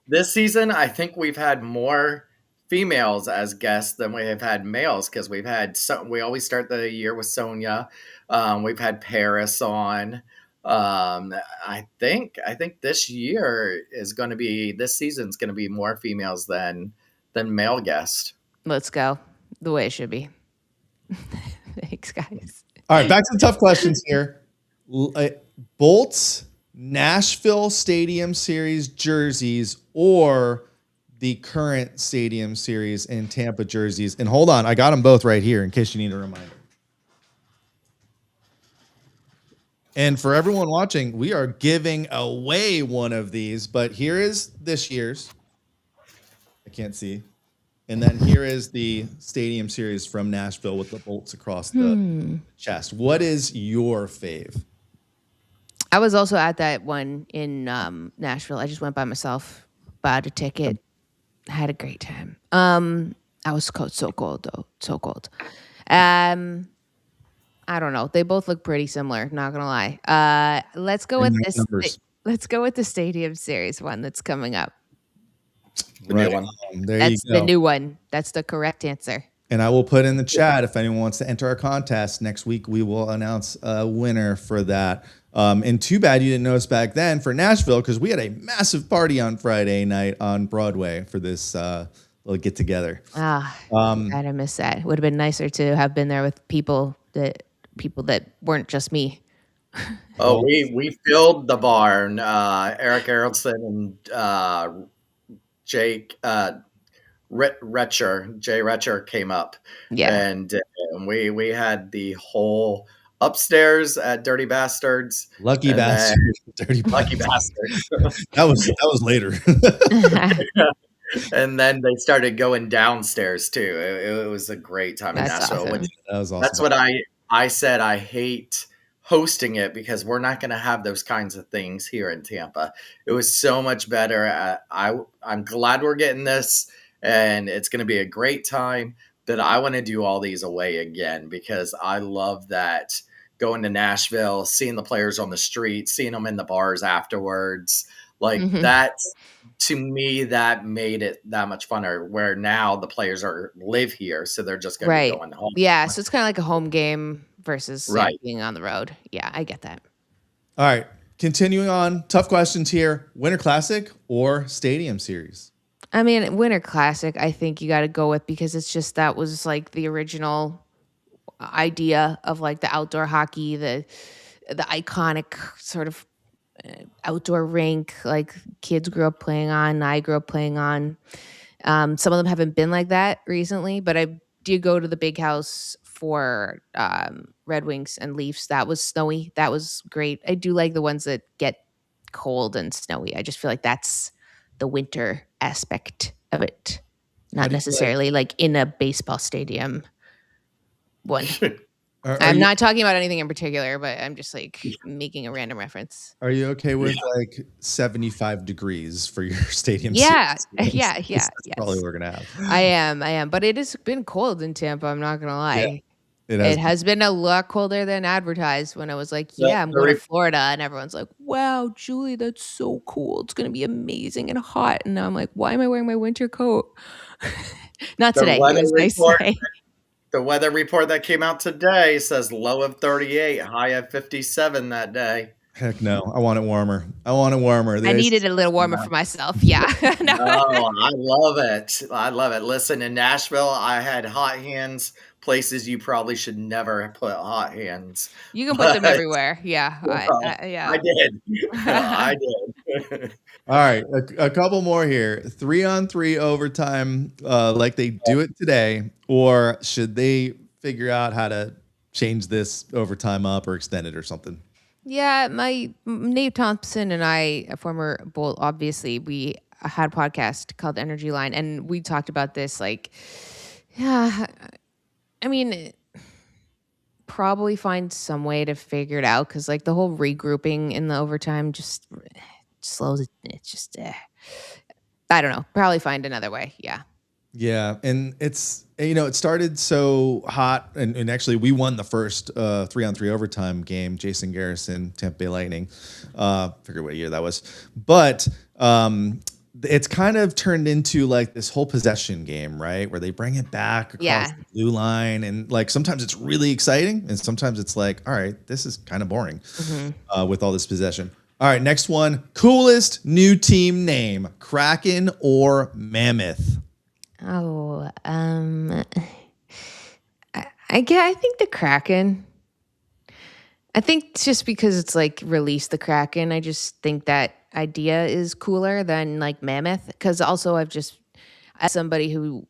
this season, I think we've had more females as guests than we have had males, because we always start the year with Sonia. We've had Paris on. I think this season's going to be more females than male guests. Let's go the way it should be. Thanks, guys. All right, back to the tough questions here. Bolts Nashville Stadium Series jerseys or the current Stadium Series in Tampa jerseys? And hold on, I got them both right here in case you need a reminder. And for everyone watching, we are giving away one of these, but here is this year's. I can't see. And then here is the Stadium Series from Nashville with the bolts across the chest. What is your fave? I was also at that one in Nashville. I just went by myself, bought a ticket, had a great time. I was so cold though, so cold. I don't know. They both look pretty similar. Not gonna lie. Let's go with this. Let's go with the Stadium Series one that's coming up. Right. That's the new one. That's the correct answer. And I will put in the chat if anyone wants to enter our contest. Next week, we will announce a winner for that. And too bad you didn't know us back then for Nashville, because we had a massive party on Friday night on Broadway for this little get together. I miss that. It would have been nicer to have been there with people that weren't just me. Oh, we filled the barn. Eric Eraldson and Jake Retcher came up. Yeah. And we had the whole upstairs at Dirty Bastards. Lucky Bastards. Lucky Bastards. That was later. And then they started going downstairs too. It was a great time in Nashville. Awesome. That was awesome. That's what I said. I hate hosting it because we're not going to have those kinds of things here in Tampa. It was so much better. I'm glad we're getting this, and it's going to be a great time. But I want to do all these away again, because I love that, going to Nashville, seeing the players on the street, seeing them in the bars afterwards. Like that, to me, that made it that much funner, where now the players live here, so they're just going to be going home. Yeah, so it's kind of like a home game versus being on the road. Yeah, I get that. All right, continuing on, tough questions here. Winter Classic or Stadium Series? I mean, Winter Classic, I think you got to go with, because it's just, that was like the original idea of like the outdoor hockey, the iconic sort of outdoor rink like kids grew up playing on, I grew up playing on. Some of them haven't been like that recently, but I did go to the Big House for Red Wings and Leafs. That was snowy. That was great. I do like the ones that get cold and snowy. I just feel like that's the winter aspect of it, not necessarily like in a baseball stadium one. I'm not talking about anything in particular, but I'm just like making a random reference. Are you okay with like 75 degrees for your Stadium Yeah. Series? Yeah. That's probably what we're going to have. I am. But it has been cold in Tampa. I'm not going to lie. Yeah, it has been a lot colder than advertised when I was like, I'm going to Florida. And everyone's like, wow, Julie, that's so cool. It's going to be amazing and hot. And now I'm like, why am I wearing my winter coat? Not today. It was nice today. The weather report that came out today says low of 38, high of 57 that day. Heck no. I want it warmer. I want it warmer. I needed a little warmer for myself. Yeah. No. Oh, I love it. I love it. Listen, in Nashville, I had hot hands places you probably should never put hot hands, You can put them but everywhere. Yeah. I Yeah. did. I did. All right, a couple more here. 3-on-3 overtime, like they do it today, or should they figure out how to change this overtime up or extend it or something? Yeah, my Nate Thompson and I, a former Bolt, obviously, we had a podcast called Energy Line, and we talked about this. Like, yeah, I mean, probably find some way to figure it out because, like, the whole regrouping in the overtime just slows it. It's just, I don't know. Probably find another way. Yeah. Yeah, and it's it started so hot, and actually we won the first 3-on-3 overtime game. Jason Garrison, Tampa Bay Lightning. Forget what year that was, but it's kind of turned into like this whole possession game, right? Where they bring it back across Yeah. the blue line, and like sometimes it's really exciting, and sometimes it's like, all right, this is kind of boring with all this possession. All right, next one. Coolest new team name: Kraken or Mammoth? Oh, I think the Kraken. I think it's just because it's like release the Kraken. I just think that idea is cooler than like Mammoth. Because also I've just as somebody who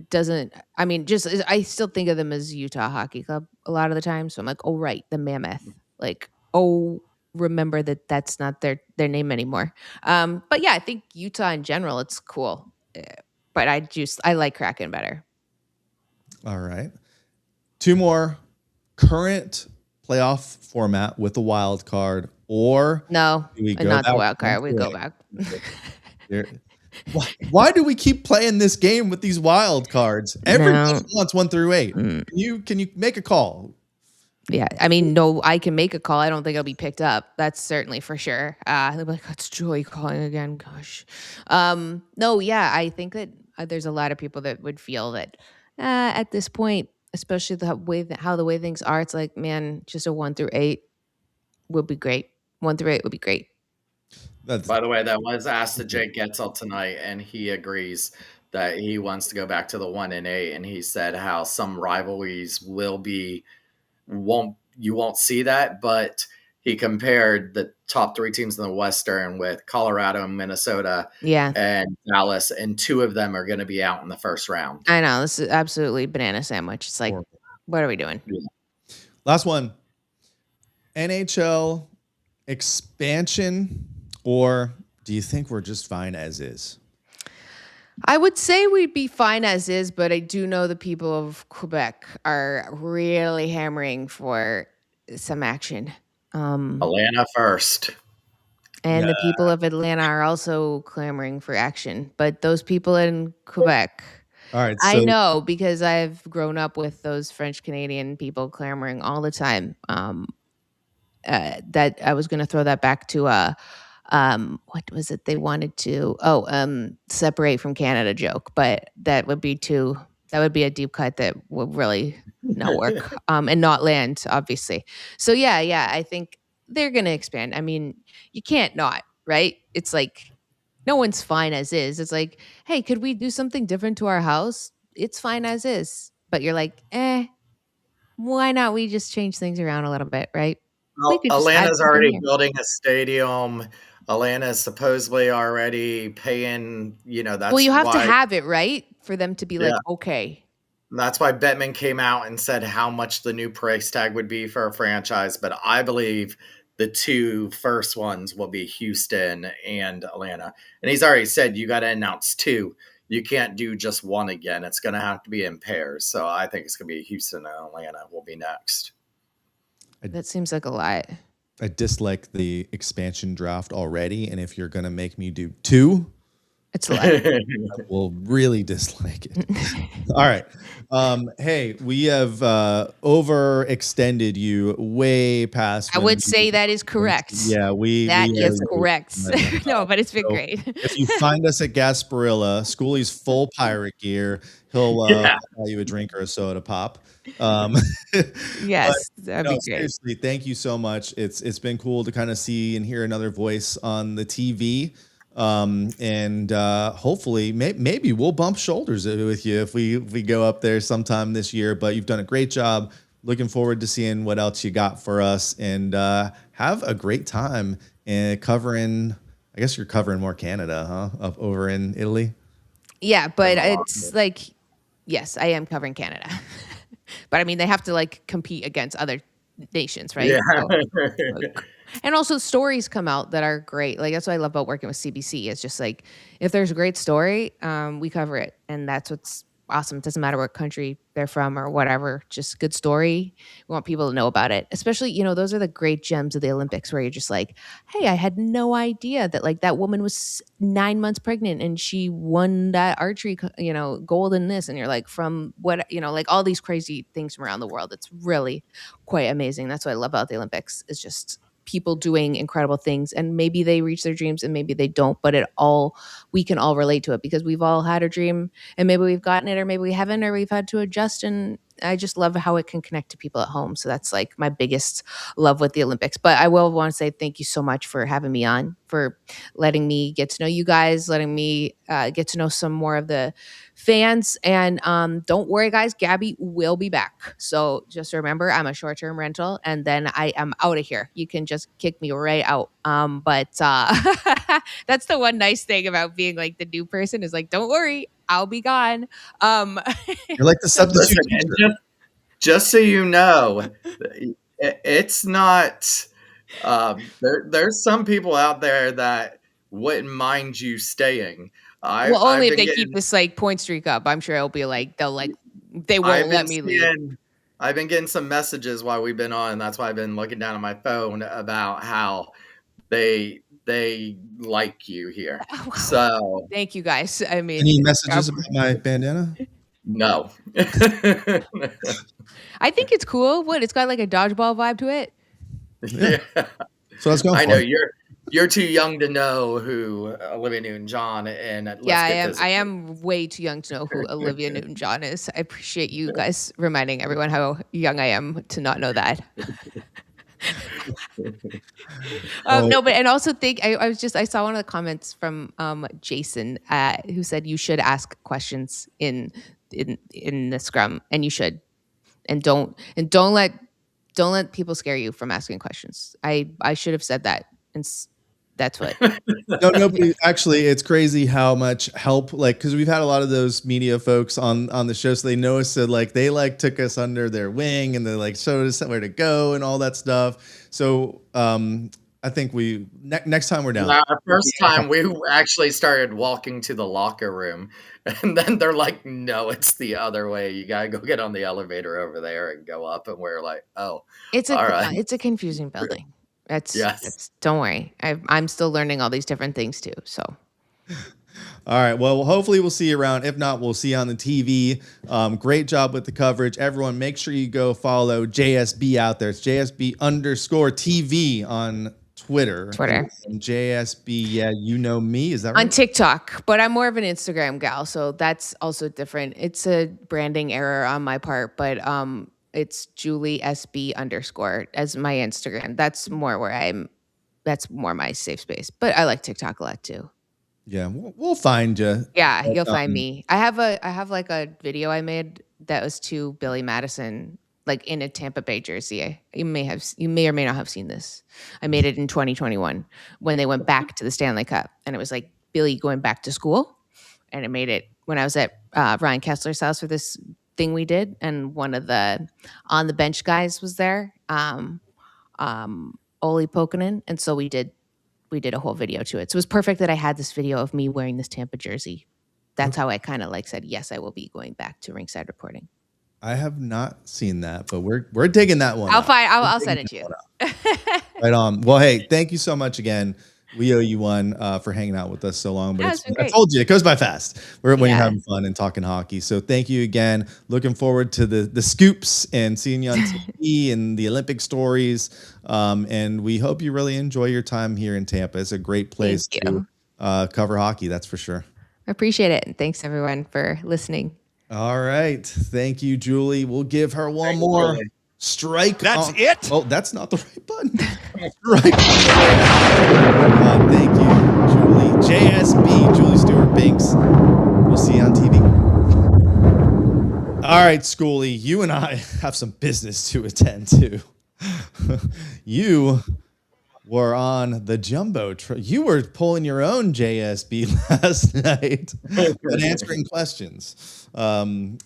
doesn't. I mean, just I still think of them as Utah Hockey Club a lot of the time. So I'm like, oh right, the Mammoth. Like, oh, remember that that's not their name anymore. But yeah, I think Utah in general, it's cool. But I like Kraken better. All right. Two more. Current playoff format with a wild card, or No, do we go not the back wild card. We to go it? back. There- why do we keep playing this game with these wild cards? Everybody No. wants 1 through 8. Mm. Can you make a call? Yeah, I mean, no, I can make a call. I don't think it'll be picked up. That's certainly for sure. They'll be like, "It's Joey calling again." Gosh, no, yeah, I think that there's a lot of people that would feel that at this point, especially how the way things are, it's like, man, just a 1 through 8 would be great. 1 through 8 would be great. That's By the way, that was asked to Jake Getzel tonight, and he agrees that he wants to go back to the 1 and 8. And he said how some rivalries won't see that, but he compared the top 3 teams in the Western with Colorado, Minnesota, Yeah, and Dallas, and 2 of them are going to be out in the first round. I know this is absolutely banana sandwich. It's like, horrible. what are we doing? Last one. NHL expansion, or do you think we're just fine as is? I would say we'd be fine as is, but I do know the people of Quebec are really hammering for some action. Atlanta first. And the people of Atlanta are also clamoring for action. But those people in Quebec, All right. I So know because I've grown up with those French Canadian people clamoring all the time. That I was going to throw that back to what was it they wanted to separate from Canada joke, but that would be a deep cut that would really not work and not land, obviously. So yeah, I think they're going to expand. I mean, you can't not, right? It's like no one's fine as is. It's like, hey, could we do something different to our house? It's fine as is. But you're like, why not we just change things around a little bit, right? We Well, could just add Atlanta's something already here. building a stadium. Atlanta is supposedly already paying, Well, that's you have to why, have it, right? For them to be like, yeah. okay. That's why Bettman came out and said how much the new price tag would be for a franchise. But I believe the 2 first ones will be Houston and Atlanta. And he's already said you got to announce 2. You can't do just one again. It's going to have to be in pairs. So I think it's going to be Houston and Atlanta will be next. That seems like a lot. I dislike the expansion draft already, and if you're gonna make me do 2, It's a lot. Will really dislike it. All right. Hey, we have overextended you way past. I when would we- say that is correct. Yeah, That we is are- correct. No, but it's been So, great. if you find us at Gasparilla, Schooley's full pirate gear, he'll Yeah. buy you a drink or a soda pop. Um, Yes, that'd no, be great. seriously, thank you so much. It's been cool to kind of see and hear another voice on the TV. And hopefully maybe we'll bump shoulders with you if we go up there sometime this year. But you've done a great job. Looking forward to seeing what else you got for us, and have a great time covering. I guess you're covering more Canada, huh? Up over in Italy. Yeah, but it's like, yes, I am covering Canada. But I mean, they have to like compete against other nations, right? Yeah. So, and also stories come out that are great. Like that's what I love about working with CBC. It's just like if there's a great story, we cover it, and that's what's awesome. It doesn't matter what country they're from or whatever. Just good story. We want people to know about it. Especially, those are the great gems of the Olympics where you're just like, hey, I had no idea that like that woman was 9 months pregnant and she won that archery, gold in this. And you're like, from what, like all these crazy things from around the world. It's really quite amazing. That's what I love about the Olympics. Is just people doing incredible things, and maybe they reach their dreams and maybe they don't, but we can all relate to it because we've all had a dream and maybe we've gotten it or maybe we haven't or we've had to adjust. And I just love how it can connect to people at home. So that's like my biggest love with the Olympics. But I will want to say thank you so much for having me on, for letting me get to know you guys, letting me get to know some more of the fans. And don't worry, guys, Gabby will be back. So just remember, I'm a short-term rental, and then I am out of here. You can just kick me right out. But that's the one nice thing about being like the new person is like, don't worry, I'll be gone. You're like the substitute Listen, and teacher. just so you know, it's not. There's some people out there that wouldn't mind you staying. Well, only I've if they been keep this like point streak up. I'm sure it'll be like they I've won't been let me leave. I've been getting some messages while we've been on, and that's why I've been looking down at my phone about how they like you here. Oh, wow. So Thank you guys. I mean, Any messages about my bandana? no. I think it's cool. What? It's got like a dodgeball vibe to it. Yeah. So let's go. I know you're too young to know who Olivia Newton-John and I am way too young to know who Olivia Newton-John is. I appreciate you guys reminding everyone how young I am to not know that. No, but and also I saw one of the comments from Jason who said you should ask questions in the scrum, and you should, and don't let people scare you from asking questions. I should have said that, and that's what. No, but actually, it's crazy how much help, like, because we've had a lot of those media folks on the show, so they know us, so like they like took us under their wing and they like showed us where to go and all that stuff. So I think we next time we're down. The first time we actually started walking to the locker room, and then they're like, "No, it's the other way. You gotta go get on the elevator over there and go up." And we're like, "Oh, It's all right." it's a confusing building. Yes. Don't worry. I'm still learning all these different things too. So. All right. Well, hopefully we'll see you around. If not, we'll see you on the TV. Great job with the coverage. Everyone, make sure you go follow JSB out there. It's JSB_TV on Twitter. And JSB, yeah, you know me. Is that right? On TikTok, but I'm more of an Instagram gal, so that's also different. It's a branding error on my part, but it's Julie SB_ as my Instagram. That's more my safe space. But I like TikTok a lot too. Yeah, we'll find you. Yeah, you'll find me. I have like a video I made that was to Billy Madison, like in a Tampa Bay jersey. You may or may not have seen this. I made it in 2021 when they went back to the Stanley Cup, and it was like Billy going back to school, and I made it when I was at Ryan Kessler's house for this thing we did, and one of the on the bench guys was there, Oli Pokanen, and so we did a whole video to it. So it was perfect that I had this video of me wearing this Tampa jersey. That's how I kind of like said, yes, I will be going back to Ringside Reporting. I have not seen that, but we're digging that one. I'll send it to you. Right on. Well, hey, thank you so much again. we owe you one for hanging out with us so long. But It's been I great. told you, it goes by fast when you're Yeah. having fun and talking hockey. So thank you again. Looking forward to the scoops and seeing you on TV and the Olympic stories. And we hope you really enjoy your time here in Tampa. It's a great place Thank to you. cover hockey, that's for sure. I appreciate it. And thanks everyone for listening. All right. Thank you, Julie. We'll give her one Thank you, more Julie. strike. That's on- it? Oh, that's not the right button. Strike. Thank you, Julie. JSB, Julie Stewart Binks. We'll see you on TV. All right, Schooley, you and I have some business to attend to. You were on the jumbo. You were pulling your own JSB last night, but answering questions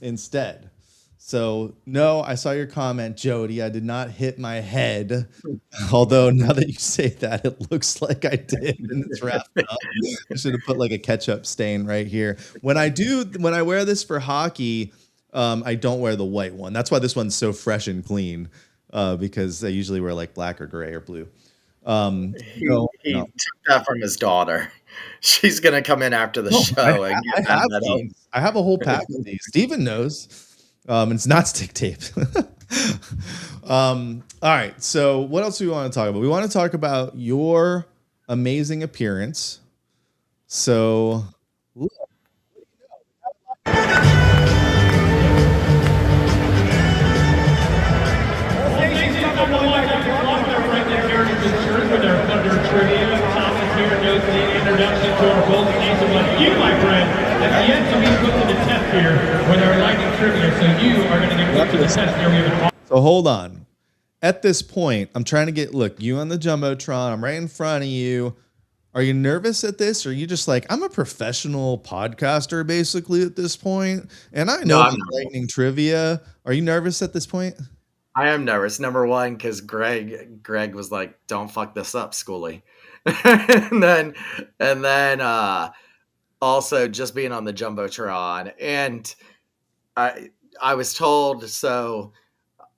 instead. So, no, I saw your comment, Jody. I did not hit my head. Although now that you say that, it looks like I did, and it's wrapped up. I should have put like a ketchup stain right here. When I wear this for hockey, I don't wear the white one. That's why this one's so fresh and clean, because I usually wear like black or gray or blue. He took that from his daughter. She's gonna come in after the show and get that medal. I have a whole pack of these. Steven knows. It's not stick tape. All right. So what else do we want to talk about? We want to talk about your amazing appearance. So with our Thunder Trivia. Thomas here knows the introduction to our Golden Knights and what you, my friend, have yet to be put to the test here with our Lightning Trivia. So you are going to get put to the test here. We have So hold on. At this point, I'm trying to look, you on the Jumbotron. I'm right in front of you. Are you nervous at this? Or are you just like, I'm a professional podcaster basically at this point, and I know I'm Lightning Trivia. Are you nervous at this point? I am nervous. Number one, because Greg was like, "Don't fuck this up, Schooley," and then also just being on the jumbotron, and I was told so.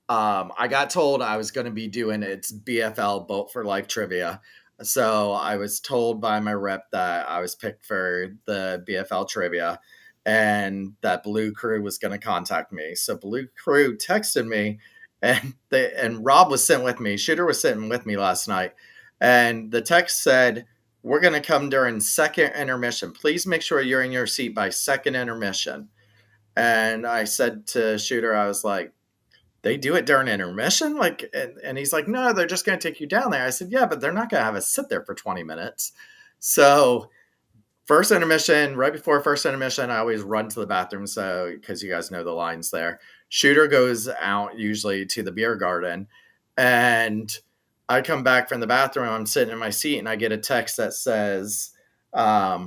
I got told I was going to be doing its BFL Boat for Life trivia. So I was told by my rep that I was picked for the BFL trivia and that Blue Crew was going to contact me. So Blue Crew texted me and Rob was sitting with me. Shooter was sitting with me last night. And the text said, "We're going to come during second intermission. Please make sure you're in your seat by second intermission." And I said to Shooter, I was like, "They do it during intermission?" Like, and he's like, "No, they're just going to take you down there." I said, "Yeah, but they're not going to have us sit there for 20 minutes. So first intermission, right before first intermission, I always run to the bathroom. So, because you guys know the lines there, Shooter goes out usually to the beer garden, and I come back from the bathroom. I'm sitting in my seat, and I get a text that says, let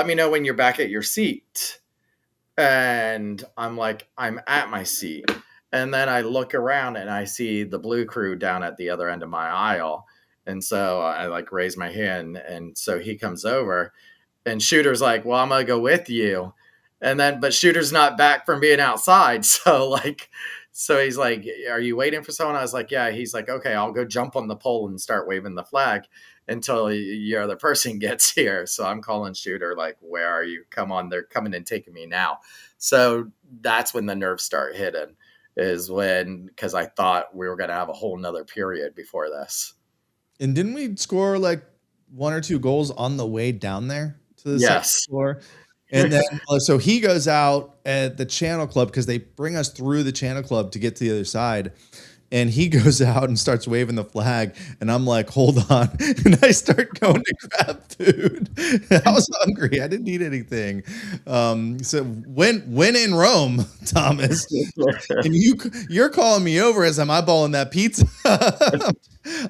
me know when you're back at your seat." And I'm like, I'm at my seat. And then I look around and I see the Blue Crew down at the other end of my aisle. And so I like raise my hand. And so he comes over and Shooter's like, "Well, I'm going to go with you." And then, but Shooter's not back from being outside. So he's like, "Are you waiting for someone?" I was like, "Yeah." He's like, "Okay, I'll go jump on the pole and start waving the flag until your other person gets here." So I'm calling Shooter, like, "Where are you? Come on. They're coming and taking me now." So that's when the nerves start hitting, because I thought we were going to have a whole nother period before this. And didn't we score like 1 or 2 goals on the way down there to the second floor? And then, so he goes out at the Channel Club because they bring us through the Channel Club to get to the other side. And he goes out and starts waving the flag. And I'm like, "Hold on." And I start going to grab food. I was hungry. I didn't eat anything. So when in Rome, Thomas, and you're calling me over as I'm eyeballing that pizza.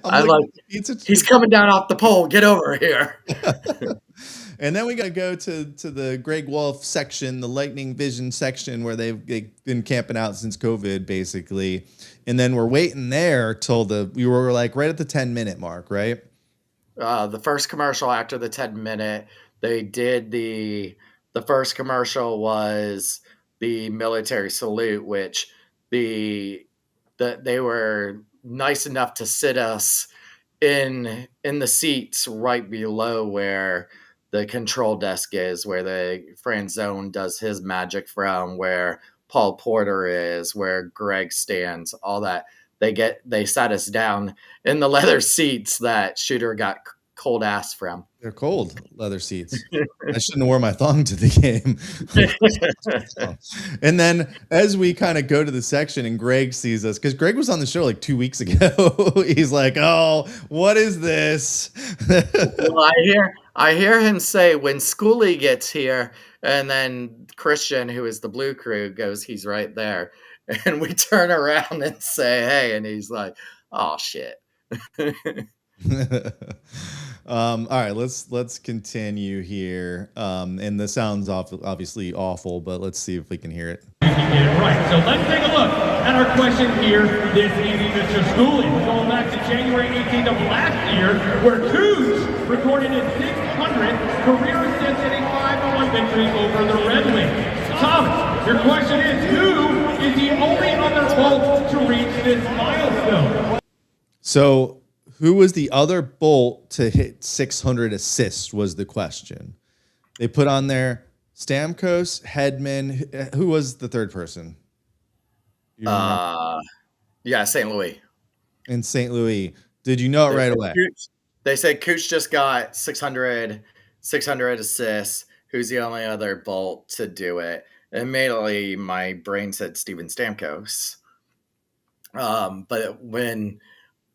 I'm like, "Pizza." He's coming down off the pole. Get over here. And then we got to go to the Greg Wolf section, the Lightning Vision section, where they've been camping out since COVID, basically. And then we're waiting there till we were like right at the 10-minute mark, right? The first commercial after the 10-minute, they did the first commercial was the military salute, which they were nice enough to sit us in the seats right below where the control desk is, where the Franzone does his magic from, where Paul Porter is, where Greg stands, all that. They sat us down in the leather seats that Shooter got cold ass from. They're cold leather seats. I shouldn't have worn my thong to the game. And then as we kind of go to the section and Greg sees us, because Greg was on the show like 2 weeks ago. He's like, "Oh, what is this?" Well, I hear him say when Schooley gets here, and then Christian, who is the Blue Crew, goes, "He's right there," and we turn around and say, "Hey," and he's like, "Oh shit." All right, let's continue here. And the sound's obviously awful, but let's see if we can hear it. Right, so let's take a look at our question here this evening, Mr. Schooley. We're going back to January 18th of last year, where Cooch recorded his 600th career assist in a 5-1 victory over the Red Wings. Thomas, your question is, who is the only other Bolt to reach this milestone? So, who was the other Bolt to hit 600 assists was the question. They put on there Stamkos, Hedman. Who was the third person? Yeah, St. Louis. In St. Louis. Did you know it right away? They said Cooch just got 600 assists. Who's the only other Bolt to do it? Immediately, my brain said Steven Stamkos. But when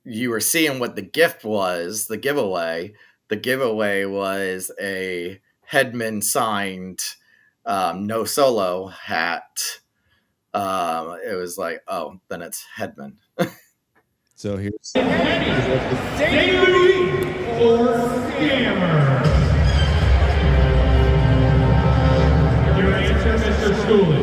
you were seeing what the gift was, the giveaway was a Hedman signed no solo hat. It was like, oh, then it's Hedman. So here's St. Louis or Scammer? Your answer, Mr. Schooley.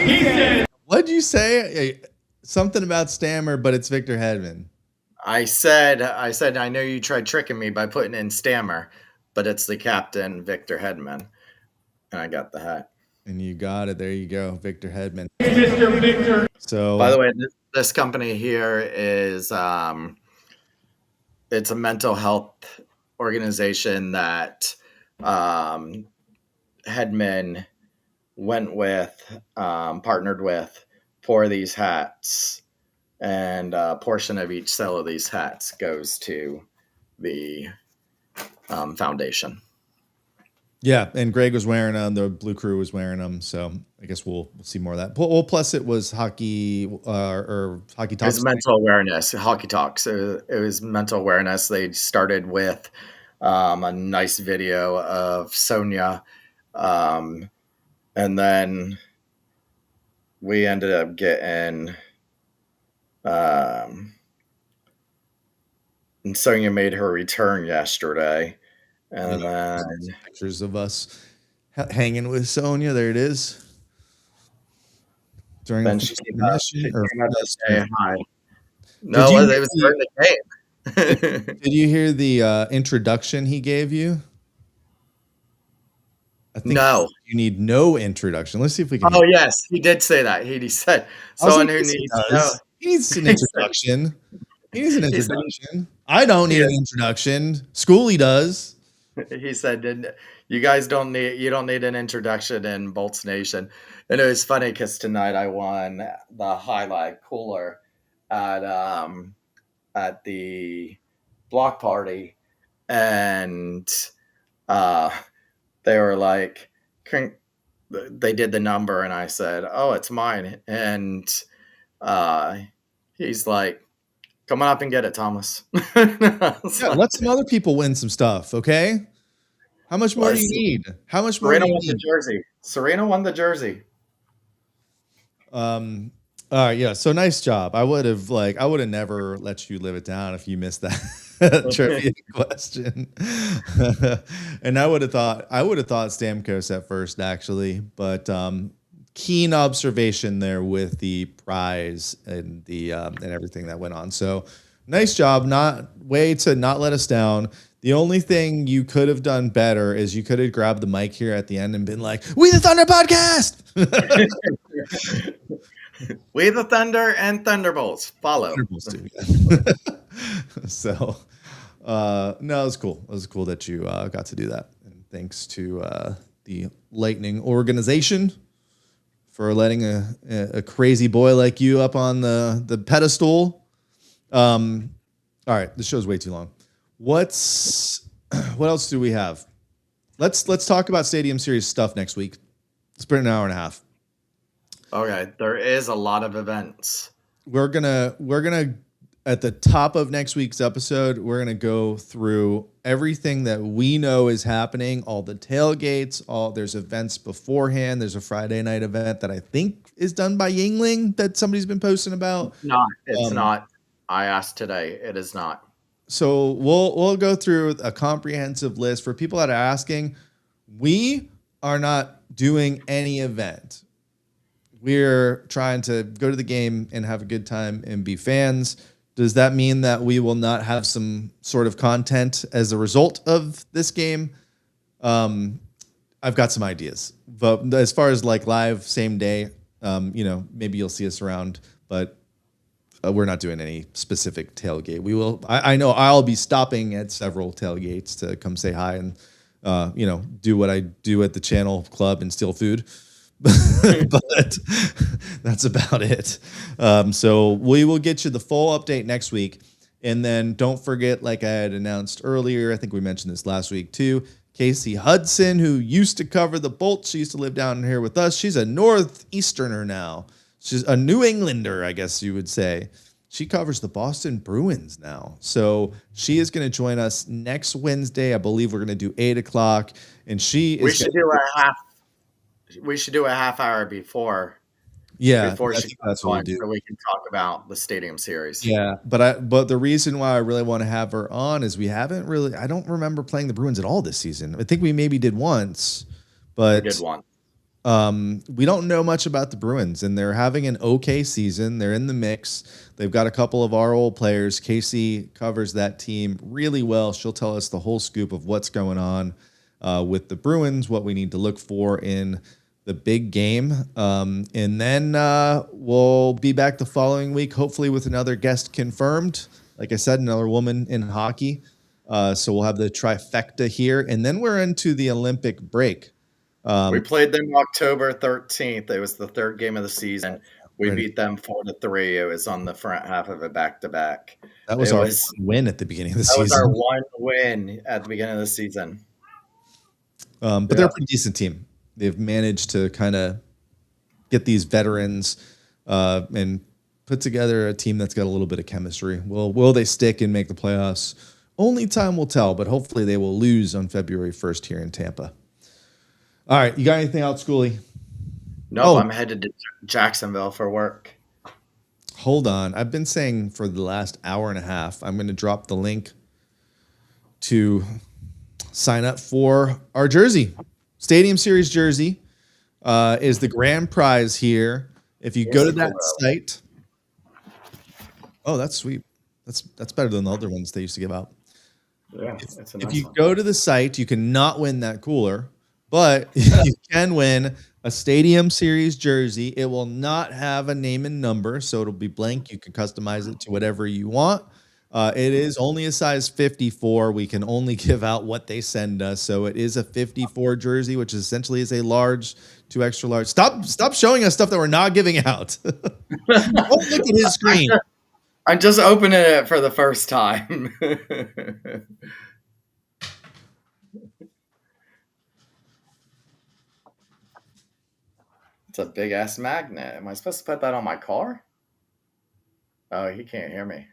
He said, what'd you say? Something about Stammer, but it's Victor Hedman. I said, I know you tried tricking me by putting in Stammer, but it's the captain, Victor Hedman. And I got the hat. And you got it. There you go, Victor Hedman. Mr. Victor. So, by the way, this company here is it's a mental health organization that Hedman went with, partnered with for these hats, and a portion of each sale of these hats goes to the foundation. yeah, and Greg was wearing them. The Blue Crew was wearing them. So I guess we'll see more of that. Well, plus it was hockey or hockey talks. It was mental awareness, hockey talks. It was mental awareness. They started with a nice video of Sonia, and then we ended up getting, and Sonia made her return yesterday. And then pictures of us hanging with Sonia. There it is. During then the she came out to say hi. No, it was during the game. Did you hear the introduction he gave you? I think no. You need no introduction. Let's see if we can. Oh, yes. He did say that. He said someone who needs he needs an introduction. He needs an introduction. I don't need an introduction. Schooley does. He said, "You guys don't need an introduction in Bolts Nation." And it was funny because tonight I won the Highlight Cooler at the block party, and they were like, they did the number, and I said, "Oh, it's mine," and he's like, "Come on up and get it, Thomas." Yeah, let some other people win some stuff, okay? How much more do you need? How much more? Serena won the jersey. Serena won the jersey. All right, yeah. So nice job. I would have never let you live it down if you missed that trivia question. And I would have thought Stamkos at first, actually, but keen observation there with the prize and the and everything that went on. So nice job. Way to not let us down. The only thing you could have done better is you could have grabbed the mic here at the end and been like, "We the Thunder Podcast." We the Thunder and Thunderbolts follow. Thunderbolts do, yeah. So, no, it was cool. It was cool that you got to do that. And thanks to the Lightning organization for letting a crazy boy like you up on the pedestal. All right, the show's way too long. What else do we have? Let's talk about Stadium Series stuff next week. It's been an hour and a half. Okay, there is a lot of events. We're gonna at the top of next week's episode, we're gonna go through everything that we know is happening, all the tailgates, there's events beforehand. There's a Friday night event that I think is done by Yingling that somebody's been posting about. It's not. I asked today. It is not. So we'll go through a comprehensive list for people that are asking. We are not doing any event. We're trying to go to the game and have a good time and be fans. Does that mean that we will not have some sort of content as a result of this game? I've got some ideas, but as far as like live same day, maybe you'll see us around, but we're not doing any specific tailgate. We will. I know I'll be stopping at several tailgates to come say hi and do what I do at the Channel Club and steal food. But that's about it. So we will get you the full update next week. And then don't forget, like I had announced earlier, I think we mentioned this last week too, Casey Hudson, who used to cover the Bolts. She used to live down here with us. She's a Northeasterner now. She's a New Englander, I guess you would say. She covers the Boston Bruins now. So she is going to join us next Wednesday. I believe we're going to do 8:00. And We should do a half hour before. Yeah, before that's what we do. So we can talk about the Stadium Series. Yeah, but the reason why I really want to have her on is I don't remember playing the Bruins at all this season. I think we maybe did once, but We did one. We don't know much about the Bruins, and they're having an okay season. They're in the mix. They've got a couple of our old players. Casey covers that team really well. She'll tell us the whole scoop of what's going on with the Bruins, what we need to look for in the big game. And then we'll be back the following week, hopefully with another guest confirmed. Like I said, another woman in hockey. So we'll have the trifecta here. And then we're into the Olympic break. We played them October 13th. It was the third game of the season. We beat them 4-3. It was on the front half of a back-to-back. That was our win at the beginning of the season. That was our one win at the beginning of the season. But they're a pretty decent team. They've managed to kind of get these veterans and put together a team that's got a little bit of chemistry. Will they stick and make the playoffs? Only time will tell, but hopefully they will lose on February 1st here in Tampa. All right, you got anything else, Schooley? No, I'm headed to Jacksonville for work. Hold on. I've been saying for the last hour and a half, I'm going to drop the link to sign up for our jersey. Stadium Series jersey is the grand prize here. If you go to that site. Oh, that's sweet. That's better than the other ones they used to give out. Yeah, if you go to the site, you cannot win that cooler, but you can win a Stadium Series jersey. It will not have a name and number, so it'll be blank. You can customize it to whatever you want. It is only a size 54. We can only give out what they send us. So it is a 54 jersey, which essentially is a large to extra large. Stop showing us stuff that we're not giving out. Don't look at his screen. I'm just opening it for the first time. It's a big ass magnet. Am I supposed to put that on my car? Oh, he can't hear me.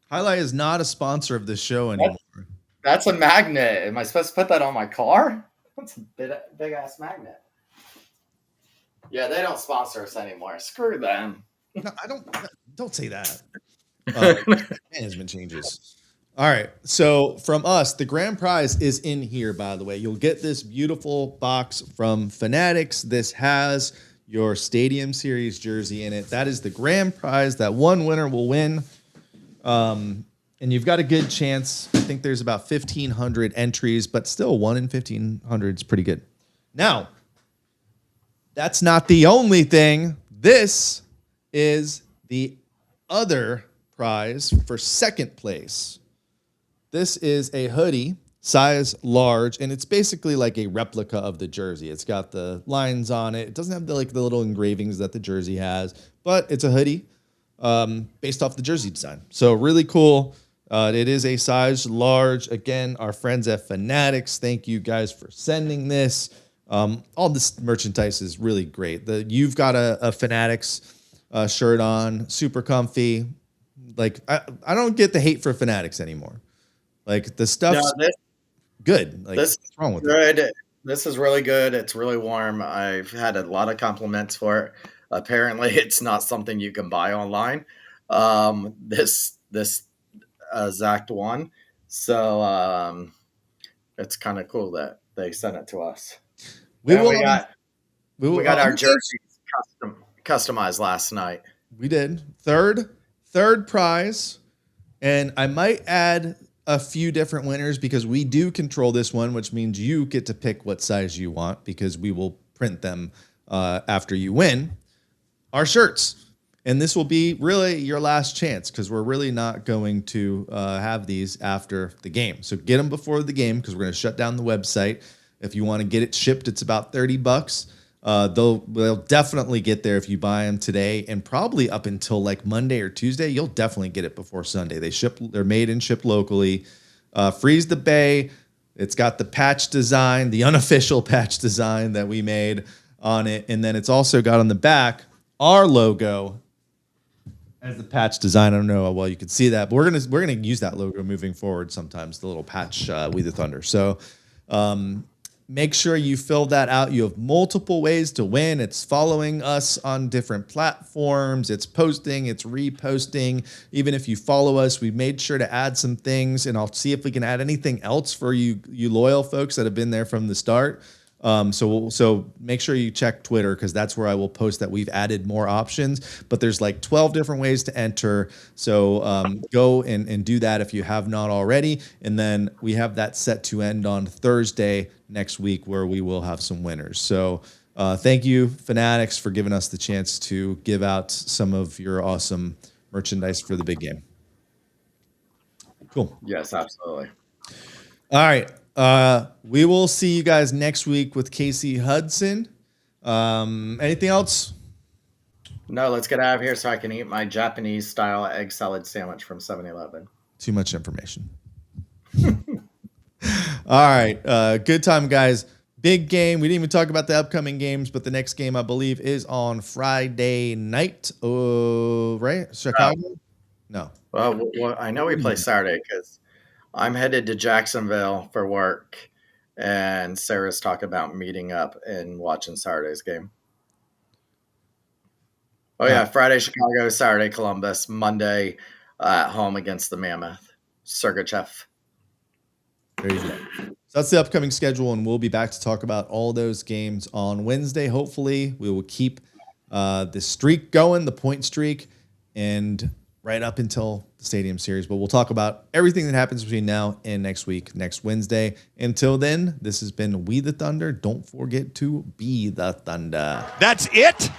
Highlight is not a sponsor of this show anymore. That's a magnet. Am I supposed to put that on my car? That's a big ass magnet. Yeah, they don't sponsor us anymore. Screw them. No, don't say that. Management changes. All right. So from us, the grand prize is in here, by the way. You'll get this beautiful box from Fanatics. This has your Stadium Series jersey in it. That is the grand prize that one winner will win. And you've got a good chance. I think there's about 1,500 entries, but still 1 in 1,500 is pretty good. Now, that's not the only thing. This is the other prize for second place. This is a hoodie, size large, and it's basically like a replica of the jersey. It's got the lines on it. It doesn't have the little engravings that the jersey has, but it's a hoodie based off the jersey design. So really cool. It is a size large. Again, our friends at Fanatics, thank you guys for sending this. All this merchandise is really great. You've got a Fanatics shirt on, super comfy. Like I don't get the hate for Fanatics anymore. Like the stuff's good. Like what's wrong with it? This is really good. It's really warm. I've had a lot of compliments for it. Apparently, it's not something you can buy online. This exact one. So it's kind of cool that they sent it to us. We got our jerseys customized last night. We did. Third prize. And I might add a few different winners because we do control this one, which means you get to pick what size you want because we will print them after you win. Our shirts. And this will be really your last chance because we're really not going to have these after the game. So get them before the game because we're going to shut down the website. If you want to get it shipped, it's about $30. They'll definitely get there if you buy them today, and probably up until like Monday or Tuesday, you'll definitely get it before Sunday. They're made and shipped locally. Freeze the Bay. It's got the patch design, the unofficial patch design that we made on it, and then it's also got on the back our logo as the patch design. I don't know how well you can see that, but we're gonna use that logo moving forward sometimes, the little patch, We the Thunder. So make sure you fill that out. You have multiple ways to win. It's following us on different platforms. It's posting, it's reposting. Even if you follow us, we made sure to add some things, and I'll see if we can add anything else for you loyal folks that have been there from the start. So make sure you check Twitter because that's where I will post that we've added more options, but there's like 12 different ways to enter. So go and do that if you have not already. And then we have that set to end on Thursday next week where we will have some winners. So thank you, Fanatics, for giving us the chance to give out some of your awesome merchandise for the big game. Cool. Yes, absolutely. All right. We will see you guys next week with Casey Hudson. Anything else? No, let's get out of here so I can eat my Japanese style egg salad sandwich from 7-Eleven. Too much information. All right. Good time, guys. Big game. We didn't even talk about the upcoming games, but the next game, I believe, is on Friday night. Oh, right? Chicago? No. Well, I know we play Saturday because I'm headed to Jacksonville for work, and Sarah's talking about meeting up and watching Saturday's game. Oh, yeah. Friday, Chicago, Saturday, Columbus, Monday at home against the Mammoth. Sergachev. There you go. So that's the upcoming schedule, and we'll be back to talk about all those games on Wednesday. Hopefully, we will keep the streak going, the point streak, and right up until the Stadium Series. But we'll talk about everything that happens between now and next week, next Wednesday. Until then, this has been We the Thunder. Don't forget to be the Thunder. That's it?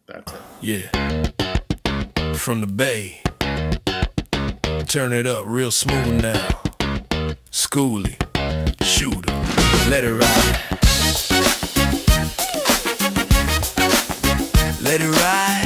That's it. Yeah. From the Bay. Turn it up real smooth now. Schooley, Shooter, let it ride. Let it ride.